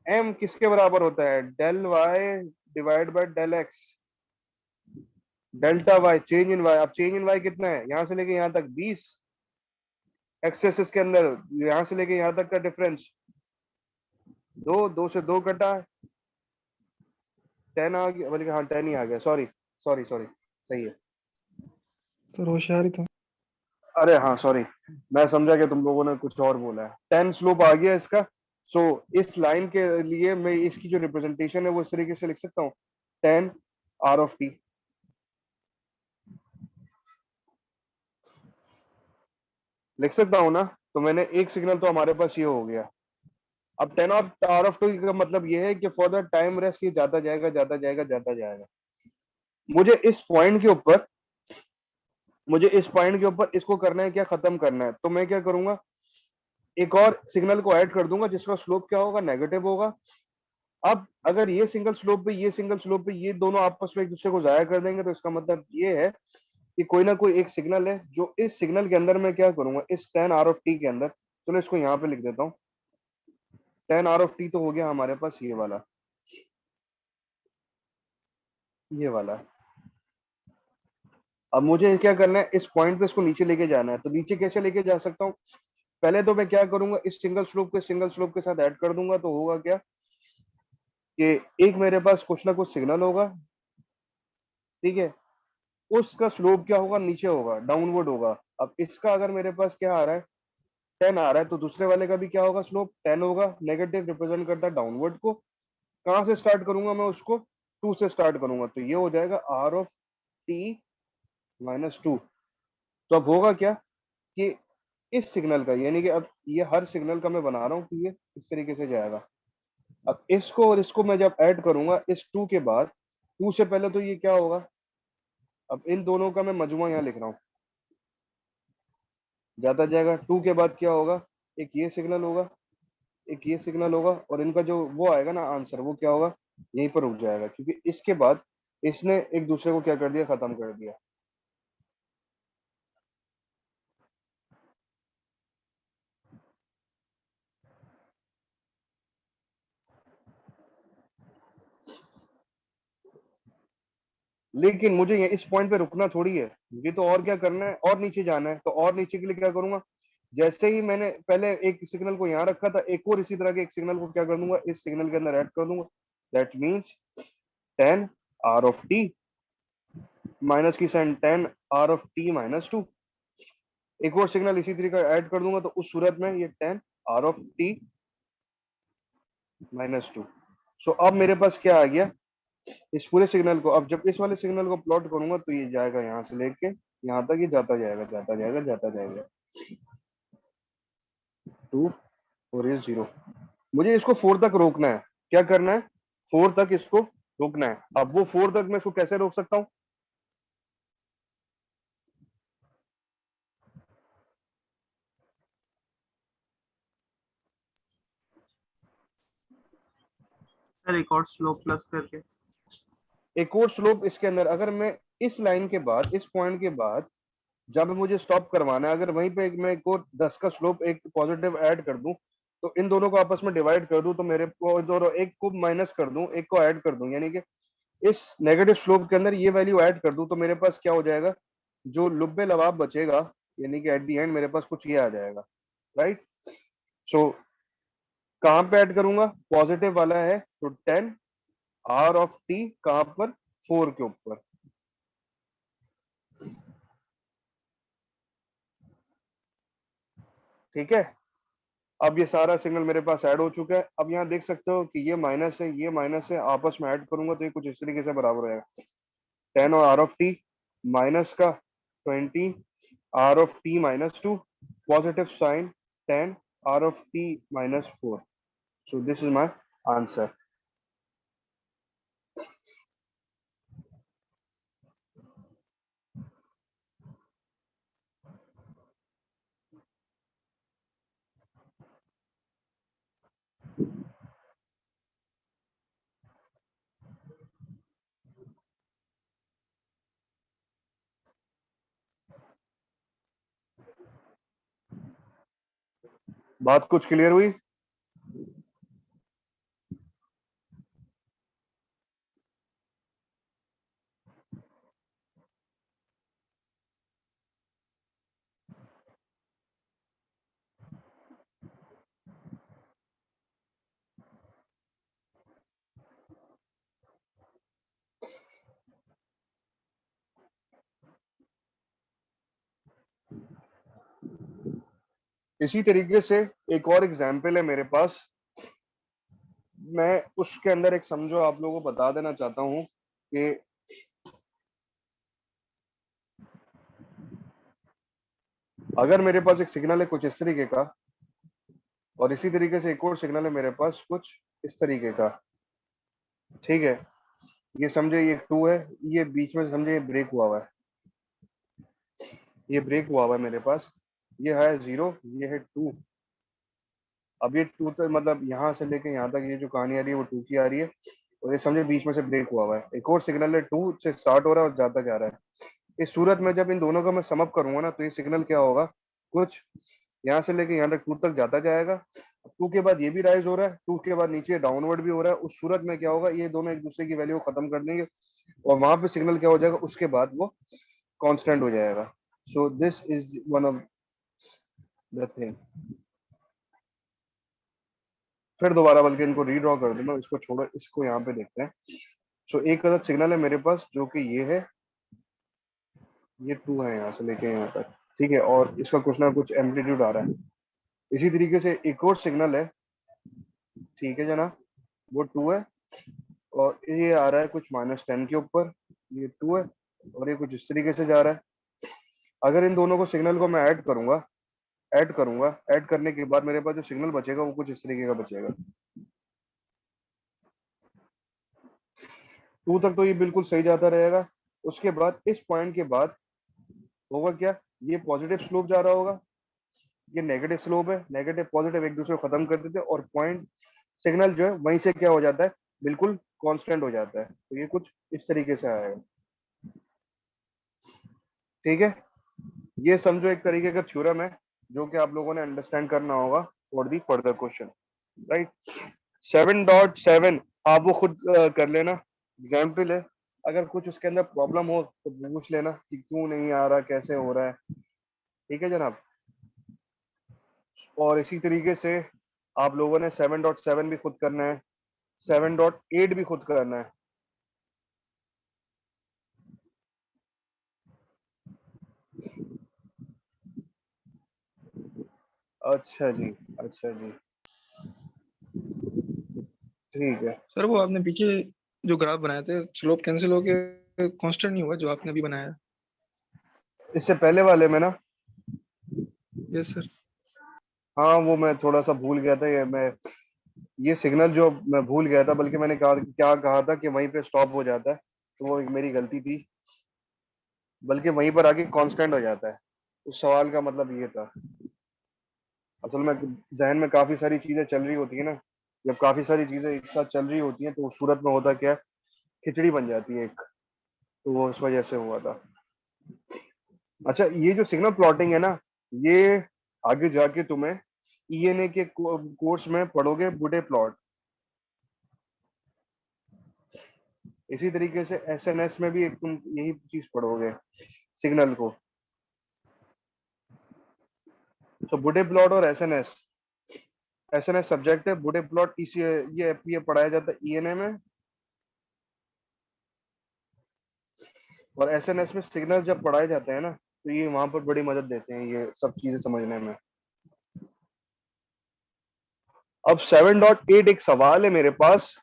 m किसके बराबर होता है? Del Y divide by del X, delta Y, change in Y. अब चेंज इन वाई कितना है? यहाँ से लेके यहाँ तक 20, एक्स एक्सिस के अंदर यहाँ से लेके यहाँ तक का डिफरेंस 2, 2 से 2 कटा, 10 आ गया, बल्कि हाँ 10 ही आ गया, सॉरी सॉरी सॉरी, सही है। तो होशियारी तो. अरे हाँ सॉरी, मैं समझा कि तुम लोगों ने कुछ और बोला है। 10 स्लोप आ गया इसका। सो इस लाइन के लिए मैं इसकी जो रिप्रेजेंटेशन है वो इस तरीके से लिख सकता हूँ, 10 आर ऑफ टी। लिख सकता हूँ ना? तो मैंने एक सिग्नल तो हमारे पास ये हो गया। अब 10 ऑफ आर ऑफ टी का मतलब ये है कि फॉर द टाइम रेस्ट ये जाता जाएगा, जाता जाएगा, जाता जाएगा। मुझे इस पॉइंट के ऊपर, मुझे इस पॉइंट के ऊपर इसको करना है क्या? खत्म करना है। तो मैं क्या करूंगा? एक और सिग्नल को ऐड कर दूंगा जिसका स्लोप क्या होगा? नेगेटिव होगा। अब अगर ये सिंगल स्लोप पे, ये सिंगल स्लोप पे, ये दोनों आपस में एक दूसरे को जाया कर देंगे, तो इसका मतलब ये है कि कोई ना कोई एक सिग्नल है जो इस सिग्नल के अंदर मैं क्या करूंगा? इस 10 आर ऑफ टी के अंदर, चलो इसको यहाँ पे लिख देता हूँ। 10 आर ऑफ टी तो हो गया हमारे पास ये वाला, ये वाला। अब मुझे क्या करना है? इस पॉइंट पे इसको नीचे लेके जाना है। तो नीचे कैसे लेके जा सकता हूँ? पहले तो मैं क्या करूंगा? इस सिंगल स्लोप को सिंगल स्लोप के साथ ऐड कर दूंगा, तो होगा क्या कि एक मेरे पास कुछ ना कुछ सिग्नल होगा, ठीक है, उसका स्लोप क्या होगा? नीचे होगा, डाउनवर्ड होगा। अब इसका अगर मेरे पास क्या आ रहा है? 10 आ रहा है, तो दूसरे वाले का भी क्या होगा? स्लोप 10 होगा। नेगेटिव रिप्रेजेंट करता है डाउनवर्ड को। कहां से स्टार्ट करूंगा मैं उसको? 2 से स्टार्ट करूंगा, तो ये हो जाएगा आर ऑफ टी माइनस 2। तो अब होगा क्या कि इस सिग्नल का, यानी कि अब ये हर सिग्नल का मैं बना रहा हूँ कि ये इस तरीके से जाएगा। अब इसको और इसको मैं जब ऐड करूंगा इस 2 के बाद, 2 से पहले तो ये क्या होगा? अब इन दोनों का मैं मजमुआ यहाँ लिख रहा हूँ, जाता जाएगा। 2 के बाद क्या होगा, एक ये सिग्नल होगा, एक ये सिग्नल होगा, और इनका जो वो आएगा ना आंसर, वो क्या होगा, यहीं पर रुक जाएगा, क्योंकि इसके बाद इसने एक दूसरे को क्या कर दिया, खत्म कर दिया। लेकिन मुझे ये इस पॉइंट पे रुकना थोड़ी है, मुझे तो और क्या करना है, और नीचे जाना है। तो और नीचे के लिए क्या करूंगा, जैसे ही मैंने पहले एक सिग्नल को यहाँ रखा था, एक और इसी तरह के एक सिग्नल को क्या कर दूंगा, इस सिग्नल के अंदर ऐड कर दूंगा। That means 10 are of T minus की sign 10 are of T minus 2। एक और सिग्नल इसी तरीके ऐड कर दूंगा, तो उस सूरत में ये 10 आर ऑफ टी माइनस 2। सो अब मेरे पास क्या आ गया, इस पूरे सिग्नल को, अब जब इस वाले सिग्नल को प्लॉट करूंगा तो ये जाएगा यहाँ से लेके यहाँ तक, ये जाता जाएगा जाता जाएगा जाता जाएगा 2 और ये 0। मुझे इसको 4 तक रोकना है। क्या करना है, 4 तक इसको रोकना है। अब वो 4 तक मैं इसको कैसे रोक सकता हूँ, सर एक और स्लो प्लस करके। एक और स्लोप इसके अंदर, अगर मैं इस लाइन के बाद, इस पॉइंट के बाद जब मुझे स्टॉप करवाना है, अगर वहीं पे मैं एक और 10 का स्लोप एक पॉजिटिव ऐड कर दूं, तो इन दोनों को आपस में डिवाइड कर दूं, तो मेरे को दोनों, एक को माइनस कर दूं, एक को ऐड कर दूं, यानी कि इस नेगेटिव स्लोप के अंदर ये वैल्यू ऐड कर दूं, तो मेरे पास क्या हो जाएगा, जो लुब्बे लवाब बचेगा, यानी कि एट दी एंड मेरे पास कुछ ये आ जाएगा, राइट। सो कहां पे ऐड करूंगा, पॉजिटिव वाला है, तो 10 आर ऑफ टी कहां पर, 4 के ऊपर। ठीक है, अब ये सारा सिग्नल मेरे पास ऐड हो चुका है। अब यहाँ देख सकते हो कि ये माइनस है, ये माइनस है, आपस में ऐड करूंगा तो ये कुछ इस तरीके से बराबर रहेगा, 10 और आर ऑफ टी माइनस का 20 R of T minus 2, positive sign 10 are of T minus 4। So this is my answer. बात कुछ क्लियर हुई? इसी तरीके से एक और एग्जाम्पल है मेरे पास, मैं उसके अंदर एक समझो आप लोगों को बता देना चाहता हूं कि अगर मेरे पास एक सिग्नल है कुछ इस तरीके का, और इसी तरीके से एक और सिग्नल है मेरे पास कुछ इस तरीके का, ठीक है, ये समझे ये 2 है, ये बीच में समझे ये ब्रेक हुआ है, ये ब्रेक हुआ है मेरे पास, ये है 0, ये है 2। अब ये 2 तो मतलब यहाँ से लेके यहाँ तक ये जो कहानी आ रही है वो 2 की आ रही है, और ये समझे बीच में से ब्रेक हुआ है। एक और सिग्नल है 2 से स्टार्ट हो रहा है और जाता जा रहा है। इस सूरत में जब इन दोनों का मैं समअप करूंगा ना, तो ये सिग्नल क्या होगा, कुछ यहाँ से लेके यहाँ तक 2 तक जाता जाएगा। 2 के बाद ये भी राइज हो रहा है, 2 के बाद नीचे डाउनवर्ड भी हो रहा है। उस सूरत में क्या होगा, ये दोनों एक दूसरे की वैल्यू को खत्म कर देंगे, और वहां पे सिग्नल क्या हो जाएगा, उसके बाद वो कांस्टेंट हो जाएगा। सो this is one of the thing. फिर दोबारा बल्कि इनको रीड्रॉ कर दूंगा, इसको छोड़ो, इसको यहाँ पे देखते हैं। सो एक अदर सिग्नल है मेरे पास जो कि ये है, ये 2 है यहाँ से लेके यहाँ तक, ठीक है, और इसका कुछ ना कुछ एम्पलीट्यूड आ रहा है। इसी तरीके से एक और सिग्नल है, ठीक है जनाब, वो 2 है, और ये आ रहा है कुछ -10 के ऊपर, ये 2 है, और ये कुछ इस तरीके से जा रहा है। अगर इन दोनों को सिग्नल को मैं ऐड करने के बाद मेरे पास जो सिग्नल बचेगा वो कुछ इस तरीके का बचेगा। 2 तक तो ये बिल्कुल सही जाता रहेगा। उसके बाद इस पॉइंट के बाद होगा क्या, ये पॉजिटिव स्लोप जा रहा होगा, ये नेगेटिव स्लोप है, नेगेटिव पॉजिटिव एक दूसरे को खत्म कर देते हैं और पॉइंट सिग्नल जो है वहीं से क्या हो जाता है, बिल्कुल कांस्टेंट हो जाता है। तो ये कुछ इस तरीके से आएगा। ठीक है, ये समझो एक तरीके का थ्योरम है जो कि आप लोगों ने अंडरस्टैंड करना होगा for the further question, right. 7.7 आप वो खुद कर लेना, एग्जाम्पल है। अगर कुछ उसके अंदर प्रॉब्लम हो तो पूछ लेना कि क्यों नहीं आ रहा, कैसे हो रहा है। ठीक है जनाब। और इसी तरीके से आप लोगों ने 7.7 भी खुद करना है, 7.8 भी खुद करना है। अच्छा जी, अच्छा जी, ठीक है। सर वो आपने पीछे जो ग्राफ बनाए थे स्लोप कैंसिल होके कांस्टेंट नहीं हुआ जो आपने अभी बनाया। इससे पहले वाले में ना, यस सर। हाँ वो मैं थोड़ा सा भूल गया था, ये सिग्नल जो मैं भूल गया था, बल्कि मैंने कहा क्या कहा था कि वहीं पे स्टॉप हो जाता है, तो वो एक मेरी गलती थी, बल्कि वहीं पर आके कांस्टेंट हो जाता है। उस सवाल का मतलब ये था। असल में जहन में काफी सारी चीजें चल रही होती है ना, जब काफी सारी चीजें एक साथ चल रही होती हैं तो उस सूरत में होता क्या है, खिचड़ी बन जाती है एक, तो वो इस वजह से हुआ था। अच्छा, ये जो सिग्नल प्लॉटिंग है ना, ये आगे जाके तुम्हें ईएनए के कोर्स में पढ़ोगे, बुडे प्लॉट। इसी तरीके से एसएनएस में भी एक तुम यही चीज पढ़ोगे, सिग्नल को। तो बुडे प्लॉट और एसएनएस, एसएनएस सब्जेक्ट है, बुडे प्लॉट इसी ये पढ़ाया जाता है ईएनए में। और एसएनएस में सिग्नल जब पढ़ाए जाते हैं ना, तो ये वहां पर बड़ी मदद देते हैं ये सब चीजें समझने में। अब 7.8 एक सवाल है मेरे पास,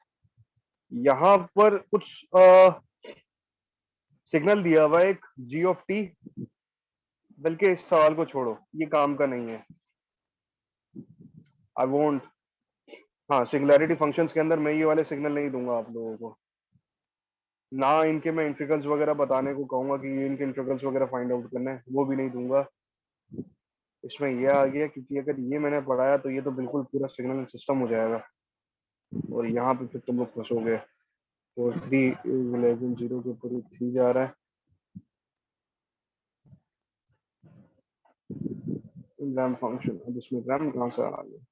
यहाँ पर कुछ सिग्नल दिया हुआ है एक जी ऑफ टी, बल्कि इस सवाल को छोड़ो, ये काम का नहीं है। आई वोंट, हाँ सिंगुलैरिटी फंक्शंस के अंदर मैं ये वाले सिग्नल नहीं दूंगा आप लोगों को, ना इनके मैं इंटीग्रल्स वगैरह बताने को कहूंगा कि ये इनके इंटीग्रल्स वगैरह फाइंड आउट करना है, वो भी नहीं दूंगा। इसमें ये आ गया क्योंकि अगर ये मैंने पढ़ाया तो ये तो बिल्कुल पूरा सिग्नल सिस्टम हो जाएगा, और यहाँ पे फिर तुम लोग फंसोगे। तो 3 के ऊपर 3 जा रहा है, रैम फंक्शन। अब इसमें रैम कहाँ से आ गया?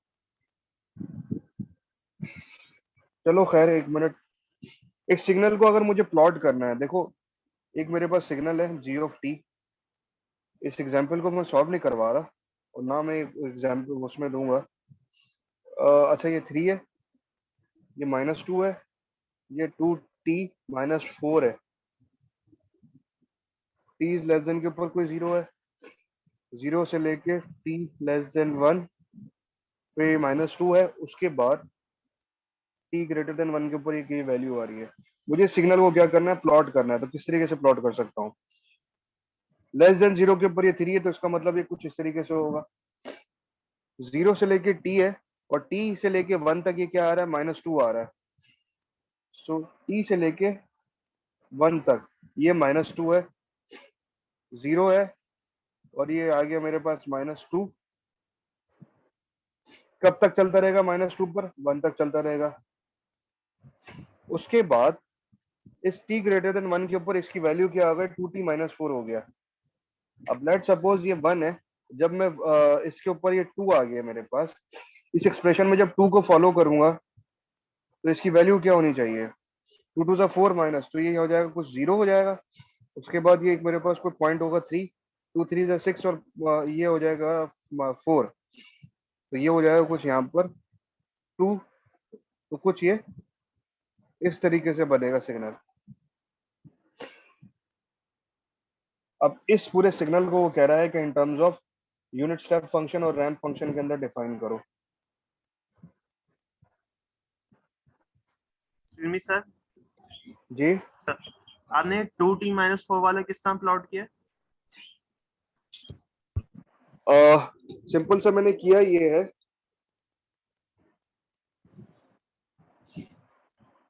चलो खैर, एक मिनट। एक सिग्नल को अगर मुझे प्लॉट करना है, देखो एक मेरे पास सिग्नल है जी ऑफ टी। इस एग्जाम्पल को मैं सॉल्व नहीं करवा रहा और ना मैं एग्जाम्पल उसमें दूंगा। अच्छा ये 3 है, ये -2 है, ये 2t-4 है। t इज लेस देन के ऊपर कोई जीरो है, 0 से लेके t लेस देन 1 पे -2 है, उसके बाद t ग्रेटर देन 1 के ऊपर ये वैल्यू आ रही है। मुझे सिग्नल को क्या करना है, प्लॉट करना है। तो किस तरीके से प्लॉट कर सकता हूँ? लेस देन 0 के ऊपर ये 3 है, तो इसका मतलब ये कुछ इस तरीके से होगा। 0 से लेके t है और t से लेके 1 तक ये क्या आ रहा है, -2 आ रहा है। सो t से लेके 1 तक ये -2 है, 0 है, और ये आ गया मेरे पास -2। कब तक चलता रहेगा -2 पर? 1 तक चलता रहेगा। उसके बाद इस t ग्रेटर देन 1 के ऊपर इसकी वैल्यू क्या आ गई, 2t-4 हो गया। अब लेट सपोज ये 1 है, जब मैं इसके ऊपर ये 2 आ गया मेरे पास, इस एक्सप्रेशन में जब 2 को फॉलो करूंगा तो इसकी वैल्यू क्या होनी चाहिए, 2 × 2 = 4 माइनस, तो ये हो जाएगा कुछ 0 हो जाएगा। उसके बाद ये मेरे पास कोई पॉइंट होगा 3, 2 3 = 6, और ये हो जाएगा 4, तो ये हो जाएगा कुछ यहाँ पर 2। तो कुछ ये इस तरीके से बनेगा सिग्नल। अब इस पूरे सिग्नल को वो कह रहा है कि in terms of unit step function और रैंप फंक्शन के अंदर डिफाइन करो। सर जी सर आपने 2t-4 वाला किस तरह प्लॉट किया? सिंपल सा मैंने किया ये है,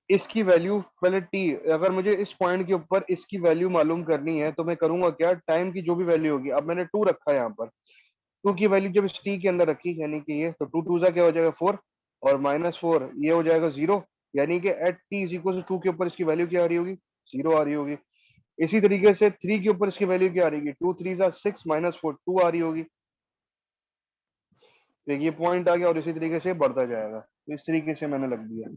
इसकी वैल्यू पहले t, अगर मुझे इस पॉइंट के ऊपर इसकी वैल्यू मालूम करनी है तो मैं करूंगा क्या, टाइम की जो भी वैल्यू होगी, अब मैंने 2 रखा है यहाँ पर, टू की वैल्यू जब इस टी के अंदर रखी, यानी कि ये, तो टू टू जा क्या हो जाएगा 4, और -4 ये हो जाएगा 0, यानी कि at T is equal to 2 के ऊपर इसकी वैल्यू क्या आ रही होगी, 0 आ रही होगी। इसी तरीके से 3 के ऊपर इसकी वैल्यू क्या आ रही होगी, 2 3 जा 6 -4 2 आ रही होगी। तो ये पॉइंट आ गया और इसी तरीके से बढ़ता जाएगा। तो इस तरीके से मैंने लग दिया।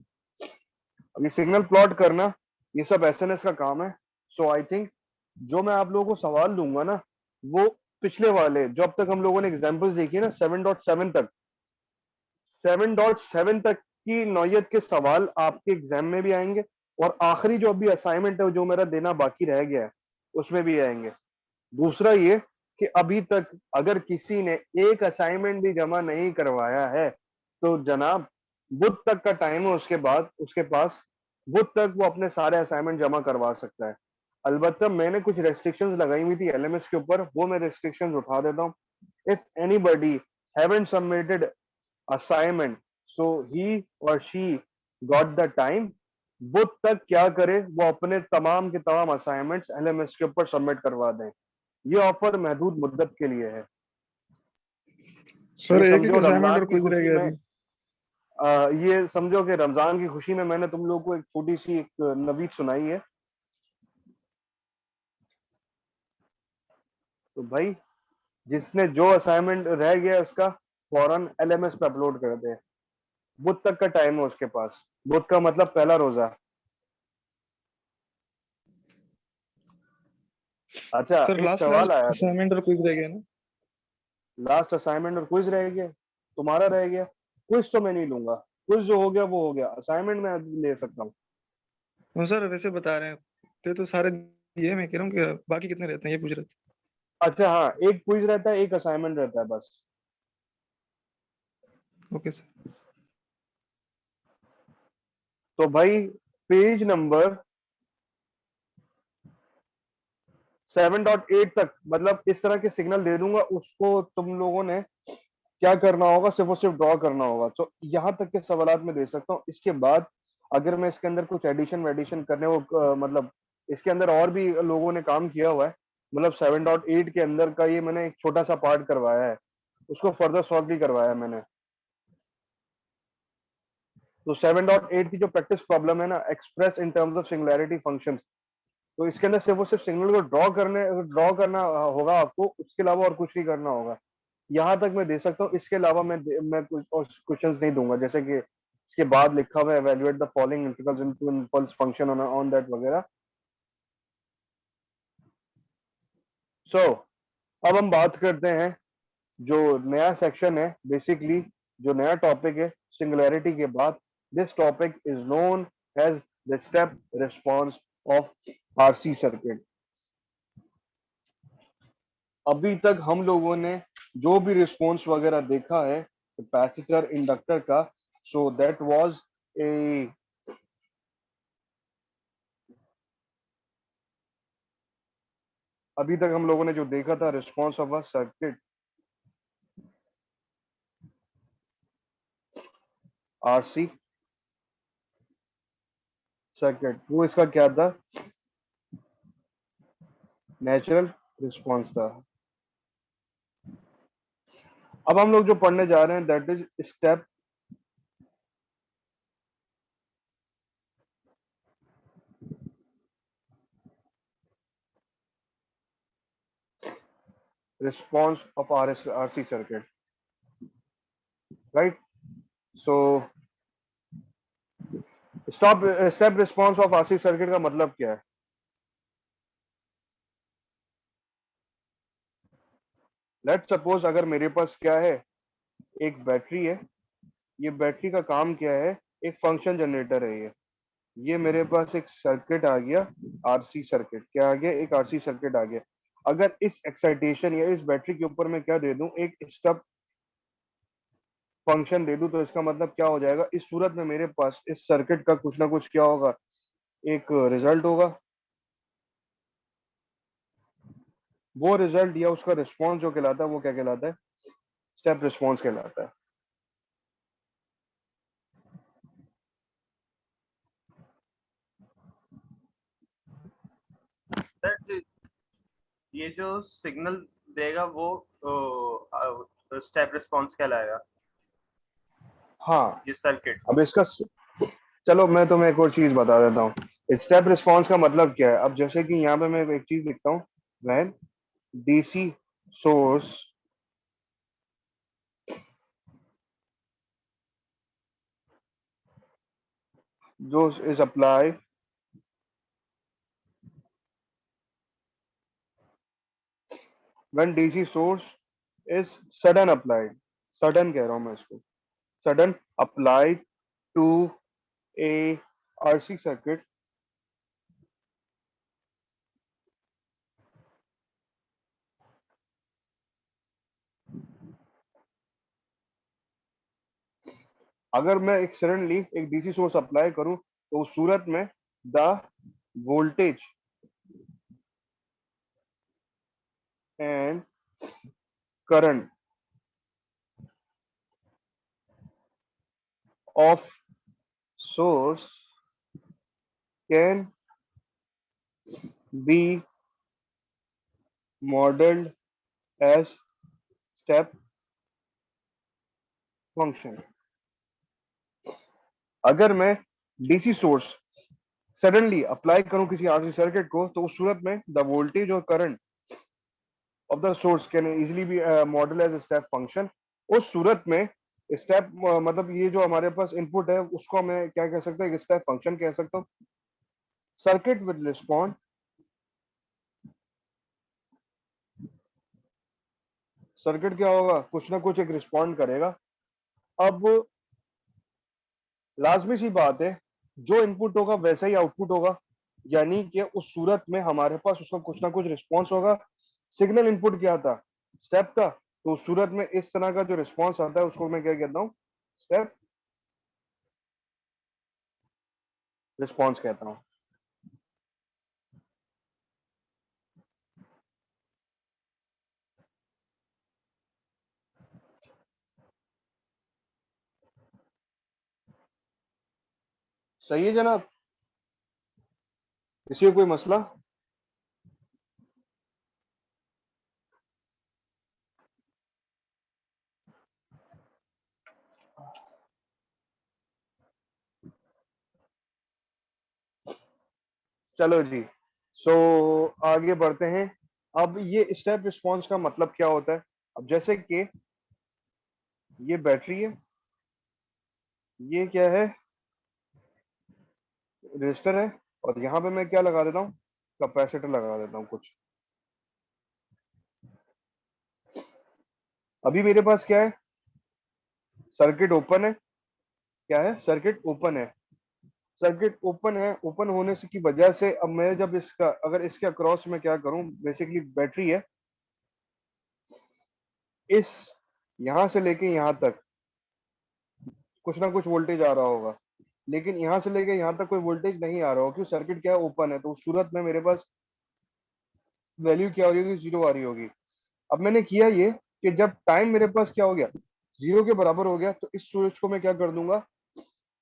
अब ये सिग्नल प्लॉट करना ये सब एसएनएस का काम है। सो आई थिंक जो मैं आप लोगों को सवाल दूंगा ना, वो पिछले वाले जो अब तक हम लोगों ने एग्जांपल्स देखी है ना 7.7 तक, 7.7 तक की नौयत के सवाल आपके एग्जाम में भी आएंगे, और आखिरी जो अभी असाइनमेंट है जो मेरा देना बाकी रह गया है उसमें भी आएंगे। दूसरा ये कि अभी तक अगर किसी ने एक असाइनमेंट भी जमा नहीं करवाया है तो जनाब बुध तक का टाइम है उसके बाद उसके पास, बुध तक वो अपने सारे असाइनमेंट जमा करवा सकता है। अलबत्ता मैंने कुछ रेस्ट्रिक्शंस लगाई हुई थी एलएमएस के ऊपर, वो मैं रेस्ट्रिक्शंस उठा देता हूँ। If anybody haven't submitted assignment so he or she got the time, बुध तक क्या करे, वो अपने तमाम के तमाम असाइनमेंट्स एलएमएस के ऊपर सबमिट करवा दें। ये ऑफर महदूद मुद्दत के लिए है। सर ये एक एक समझो असाइनमेंट रमजान और की क्विज रह खुशी गया में अभी। ये समझो कि रमजान की खुशी में मैंने तुम लोग को एक छोटी सी एक नवीद सुनाई है। तो भाई जिसने जो असाइनमेंट रह गया उसका फौरन एलएमएस पे अपलोड कर दे। बुध तक का टाइम है उसके पास। बुध का मतलब पहला रोजा। अच्छा सर एक लास्ट सवाल लास्ट आया था, असाइनमेंट और क्विज रह गया ना। लास्ट असाइनमेंट और क्विज रह गया, तुम्हारा रह गया। क्विज तो मैं नहीं लूंगा, क्विज जो हो गया वो हो गया, असाइनमेंट मैं अभी ले सकता हूँ। सर वैसे बता रहे हैं तो सारे दिए, मैं कह रहा हूँ कि बाकी कितने रहते हैं ये पूछ रहे थे। अच्छा हाँ, एक क्विज रहता है, एक असाइनमेंट रहता है बस। Okay sir. तो भाई पेज नंबर 7.8 तक, मतलब इस तरह के सिग्नल दे दूंगा उसको, तुम लोगों ने क्या करना होगा, सिर्फ और सिर्फ ड्रॉ करना होगा। तो यहाँ तक के सवालात में दे सकता हूँ। इसके बाद अगर मैं इसके अंदर कुछ एडिशन वेडिशन करने वो मतलब इसके अंदर और भी लोगों ने काम किया हुआ है, मतलब 7.8 के अंदर का ये मैंने एक छोटा सा पार्ट करवाया है, उसको फर्दर सॉल्व भी करवाया है मैंने। तो 7.8 की जो प्रैक्टिस प्रॉब्लम है ना, express in terms of singularity functions, तो इसके अंदर सिर्फ और सिर्फ सिग्नल को ड्रॉ करना होगा आपको, उसके अलावा और कुछ नहीं करना होगा। यहाँ तक मैं दे सकता हूँ, इसके अलावा मैं कुछ और क्वेश्चंस नहीं दूंगा, जैसे कि इसके बाद लिखा हुआ है evaluate the following integrals into impulse function on that वगैरह। सो अब हम बात करते हैं जो नया सेक्शन है, बेसिकली जो नया टॉपिक है सिंगुलैरिटी के बाद। This topic is known as the step response of RC circuit. अभी तक हम लोगों ने जो भी रिस्पॉन्स वगैरह देखा है कैपेसिटर इंडक्टर का, सो दैट वाज ए अभी तक हम लोगों ने जो देखा था response of a circuit RC circuit, वो इसका क्या था, नेचुरल रिस्पॉन्स था। अब हम लोग जो पढ़ने जा रहे हैं that is step response of RC circuit, right? So step response of RC circuit का मतलब क्या है? लेट सपोज अगर मेरे पास क्या है, एक बैटरी है, ये बैटरी का काम क्या है, एक फंक्शन जनरेटर है ये मेरे पास एक सर्किट आ गया, आरसी सर्किट क्या आ गया, एक आरसी सर्किट आ गया। अगर इस एक्साइटेशन या इस बैटरी के ऊपर मैं क्या दे दूं, एक स्टेप फंक्शन दे दूं, तो इसका मतलब क्या हो जाएगा, इस सूरत में मेरे पास इस सर्किट का कुछ ना कुछ क्या होगा, एक रिजल्ट होगा। वो रिजल्ट या उसका रिस्पॉन्स जो कहलाता है वो क्या कहलाता है, स्टेप रिस्पॉन्स कहलाता है। That ये जो सिग्नल देगा वो स्टेप रिस्पॉन्स कहलाएगा हाँ, ये सर्किट। अब इसका चलो मैं तुम्हें एक और चीज बता देता हूँ। स्टेप रिस्पॉन्स का मतलब क्या है। अब जैसे कि यहाँ पे मैं एक चीज लिखता हूँ, व्हेन डीसी सोर्स जो is apply when DC source is sudden applied, sudden कह रहा हूँ मैं इसको, sudden applied to a RC circuit, अगर मैं एक सडनली एक डीसी सोर्स अप्लाई करूं तो उस सूरत में the voltage and current of source can be modeled as step function। अगर मैं डीसी सोर्स सडनली अप्लाई करूं किसी आरसी सर्किट को तो उस सूरत में द वोल्टेज और current of the source can easily be model as step function. उस सूरत में स्टेप मतलब ये जो हमारे पास इनपुट है उसको मैं क्या कह सकता हूँ, एक स्टेप फंक्शन कह सकता हूँ। सर्किट विल रिस्पॉन्ड, सर्किट क्या होगा, कुछ ना कुछ एक रिस्पॉन्ड करेगा। अब लाजमी सी बात है, जो इनपुट होगा वैसा ही आउटपुट होगा, यानी कि उस सूरत में हमारे पास उसका कुछ ना कुछ रिस्पॉन्स होगा। सिग्नल इनपुट क्या था, स्टेप था, तो उस सूरत में इस तरह का जो रिस्पॉन्स आता है उसको मैं क्या कहता हूँ, स्टेप रिस्पॉन्स कहता हूँ। सही है जनाब, इसमें कोई मसला? चलो जी, सो आगे बढ़ते हैं। अब ये स्टेप रिस्पॉन्स का मतलब क्या होता है। अब जैसे कि ये बैटरी है, ये क्या है, रजिस्टर है, और यहाँ पे मैं क्या लगा देता हूँ, कैपेसिटर लगा देता हूँ कुछ। अभी मेरे पास क्या है, सर्किट ओपन है, क्या है, सर्किट ओपन है। सर्किट ओपन है, ओपन होने से की वजह से अब मैं जब इसका अगर इसके अक्रॉस में क्या करूं, बेसिकली बैटरी है, इस यहां से लेके यहां तक कुछ ना कुछ वोल्टेज आ रहा होगा, लेकिन यहां से लेके यहां तक कोई वोल्टेज नहीं आ रहा होगा, क्योंकि सर्किट क्या है, ओपन है। तो उस सूरत में मेरे पास वैल्यू क्या हो रही होगी, जीरो आ रही होगी। अब मैंने किया ये कि जब टाइम मेरे पास क्या हो गया, जीरो के बराबर हो गया, तो इस स्विच को मैं क्या कर दूंगा,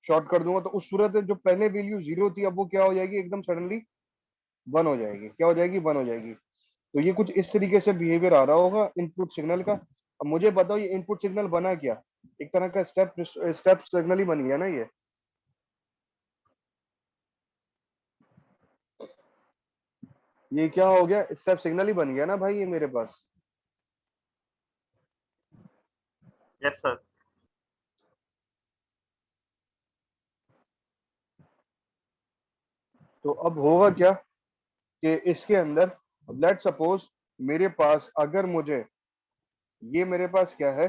शॉर्ट कर दूंगा। तो उस सूरत में जो पहले वैल्यू जीरो थी, अब वो क्या हो जाएगी, एकदम सडनली वन हो जाएगी। क्या हो जाएगी, वन हो जाएगी। तो ये कुछ इस तरीके से बिहेवियर आ रहा होगा इनपुट सिग्नल का। अब मुझे बताओ ये इनपुट सिग्नल बना क्या, एक तरह का स्टेप स्टेप सिग्नल ही बन गया ना ये क्या हो गया, स्टेप सिग्नल ही बन गया ना भाई ये मेरे पास। Yes sir. तो अब होगा क्या कि इसके अंदर, अब लेट सपोज मेरे पास, अगर मुझे ये मेरे पास क्या है,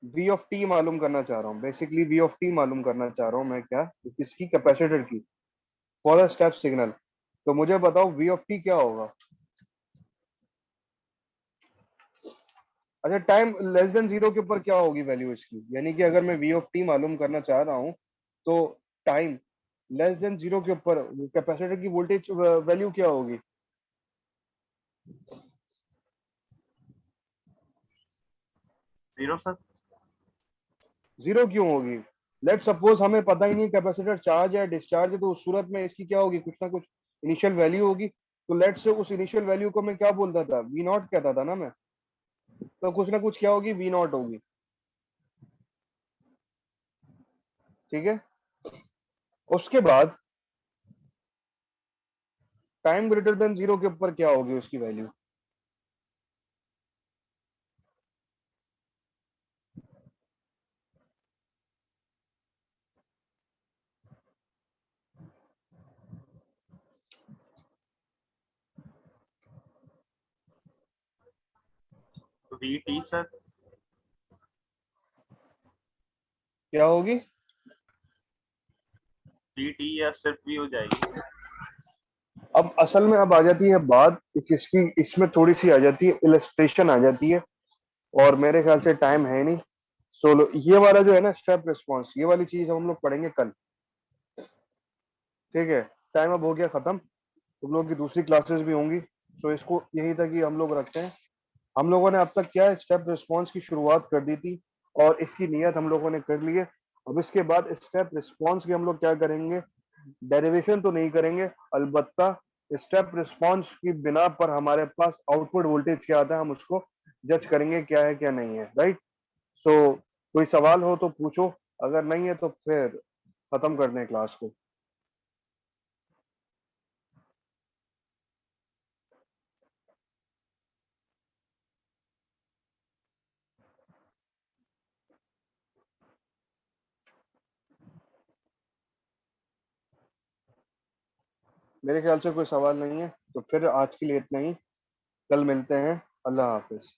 वी ऑफ टी मालूम करना चाह रहा हूँ, बेसिकली वी ऑफ टी मालूम करना चाह रहा हूँ मैं, क्या, किसकी, कैपेसिटर की, फॉर अ स्टेप सिग्नल। तो मुझे बताओ वी ऑफ टी क्या होगा। अच्छा, टाइम लेस देन जीरो के ऊपर क्या होगी वैल्यू इसकी, यानी कि अगर मैं वी ऑफ टी मालूम करना चाह रहा हूँ तो टाइम लेस देन जीरो के ऊपर कैपेसिटर की वोल्टेज वैल्यू क्या होगी। Zero sir. जीरो क्यों होगी, लेट सपोज हमें पता ही नहीं कैपेसिटर चार्ज है डिस्चार्ज है, तो उस सूरत में इसकी क्या होगी, कुछ ना कुछ इनिशियल वैल्यू होगी। तो लेट से उस इनिशियल वैल्यू को मैं क्या बोलता था, वी नॉट कहता था ना मैं, तो कुछ ना कुछ क्या होगी, वी नॉट होगी, ठीक है। उसके बाद टाइम ग्रेटर देन 0 के ऊपर क्या होगी उसकी वैल्यू, वी टी सर, क्या होगी, वी टी या सिर्फ वी हो जाएगी। अब असल में अब आ जाती है बात किसकी, इसमें थोड़ी सी आ जाती है इलस्ट्रेशन आ जाती है, और मेरे ख्याल से टाइम है नहीं। सो ये वाला जो है ना स्टेप रिस्पॉन्स, ये वाली चीज हम लोग पढ़ेंगे कल, ठीक है। टाइम अब हो गया खत्म, तुम लोग की दूसरी क्लासेस भी होंगी, तो इसको यही था कि हम लोग रखते हैं। हम लोगों ने अब तक क्या है, स्टेप रिस्पॉन्स की शुरुआत कर दी थी और इसकी नियत हम लोगों ने कर ली है। अब इसके बाद स्टेप रिस्पॉन्स की हम लोग क्या करेंगे, डेरिवेशन तो नहीं करेंगे, अलबत्ता स्टेप रिस्पॉन्स की बिना पर हमारे पास आउटपुट वोल्टेज क्या आता है, हम उसको जज करेंगे क्या है क्या नहीं है, राइट। सो कोई सवाल हो तो पूछो, अगर नहीं है तो फिर खत्म कर दें क्लास को। मेरे ख्याल से कोई सवाल नहीं है, तो फिर आज के लिए इतना ही, कल मिलते हैं, अल्लाह हाफिज।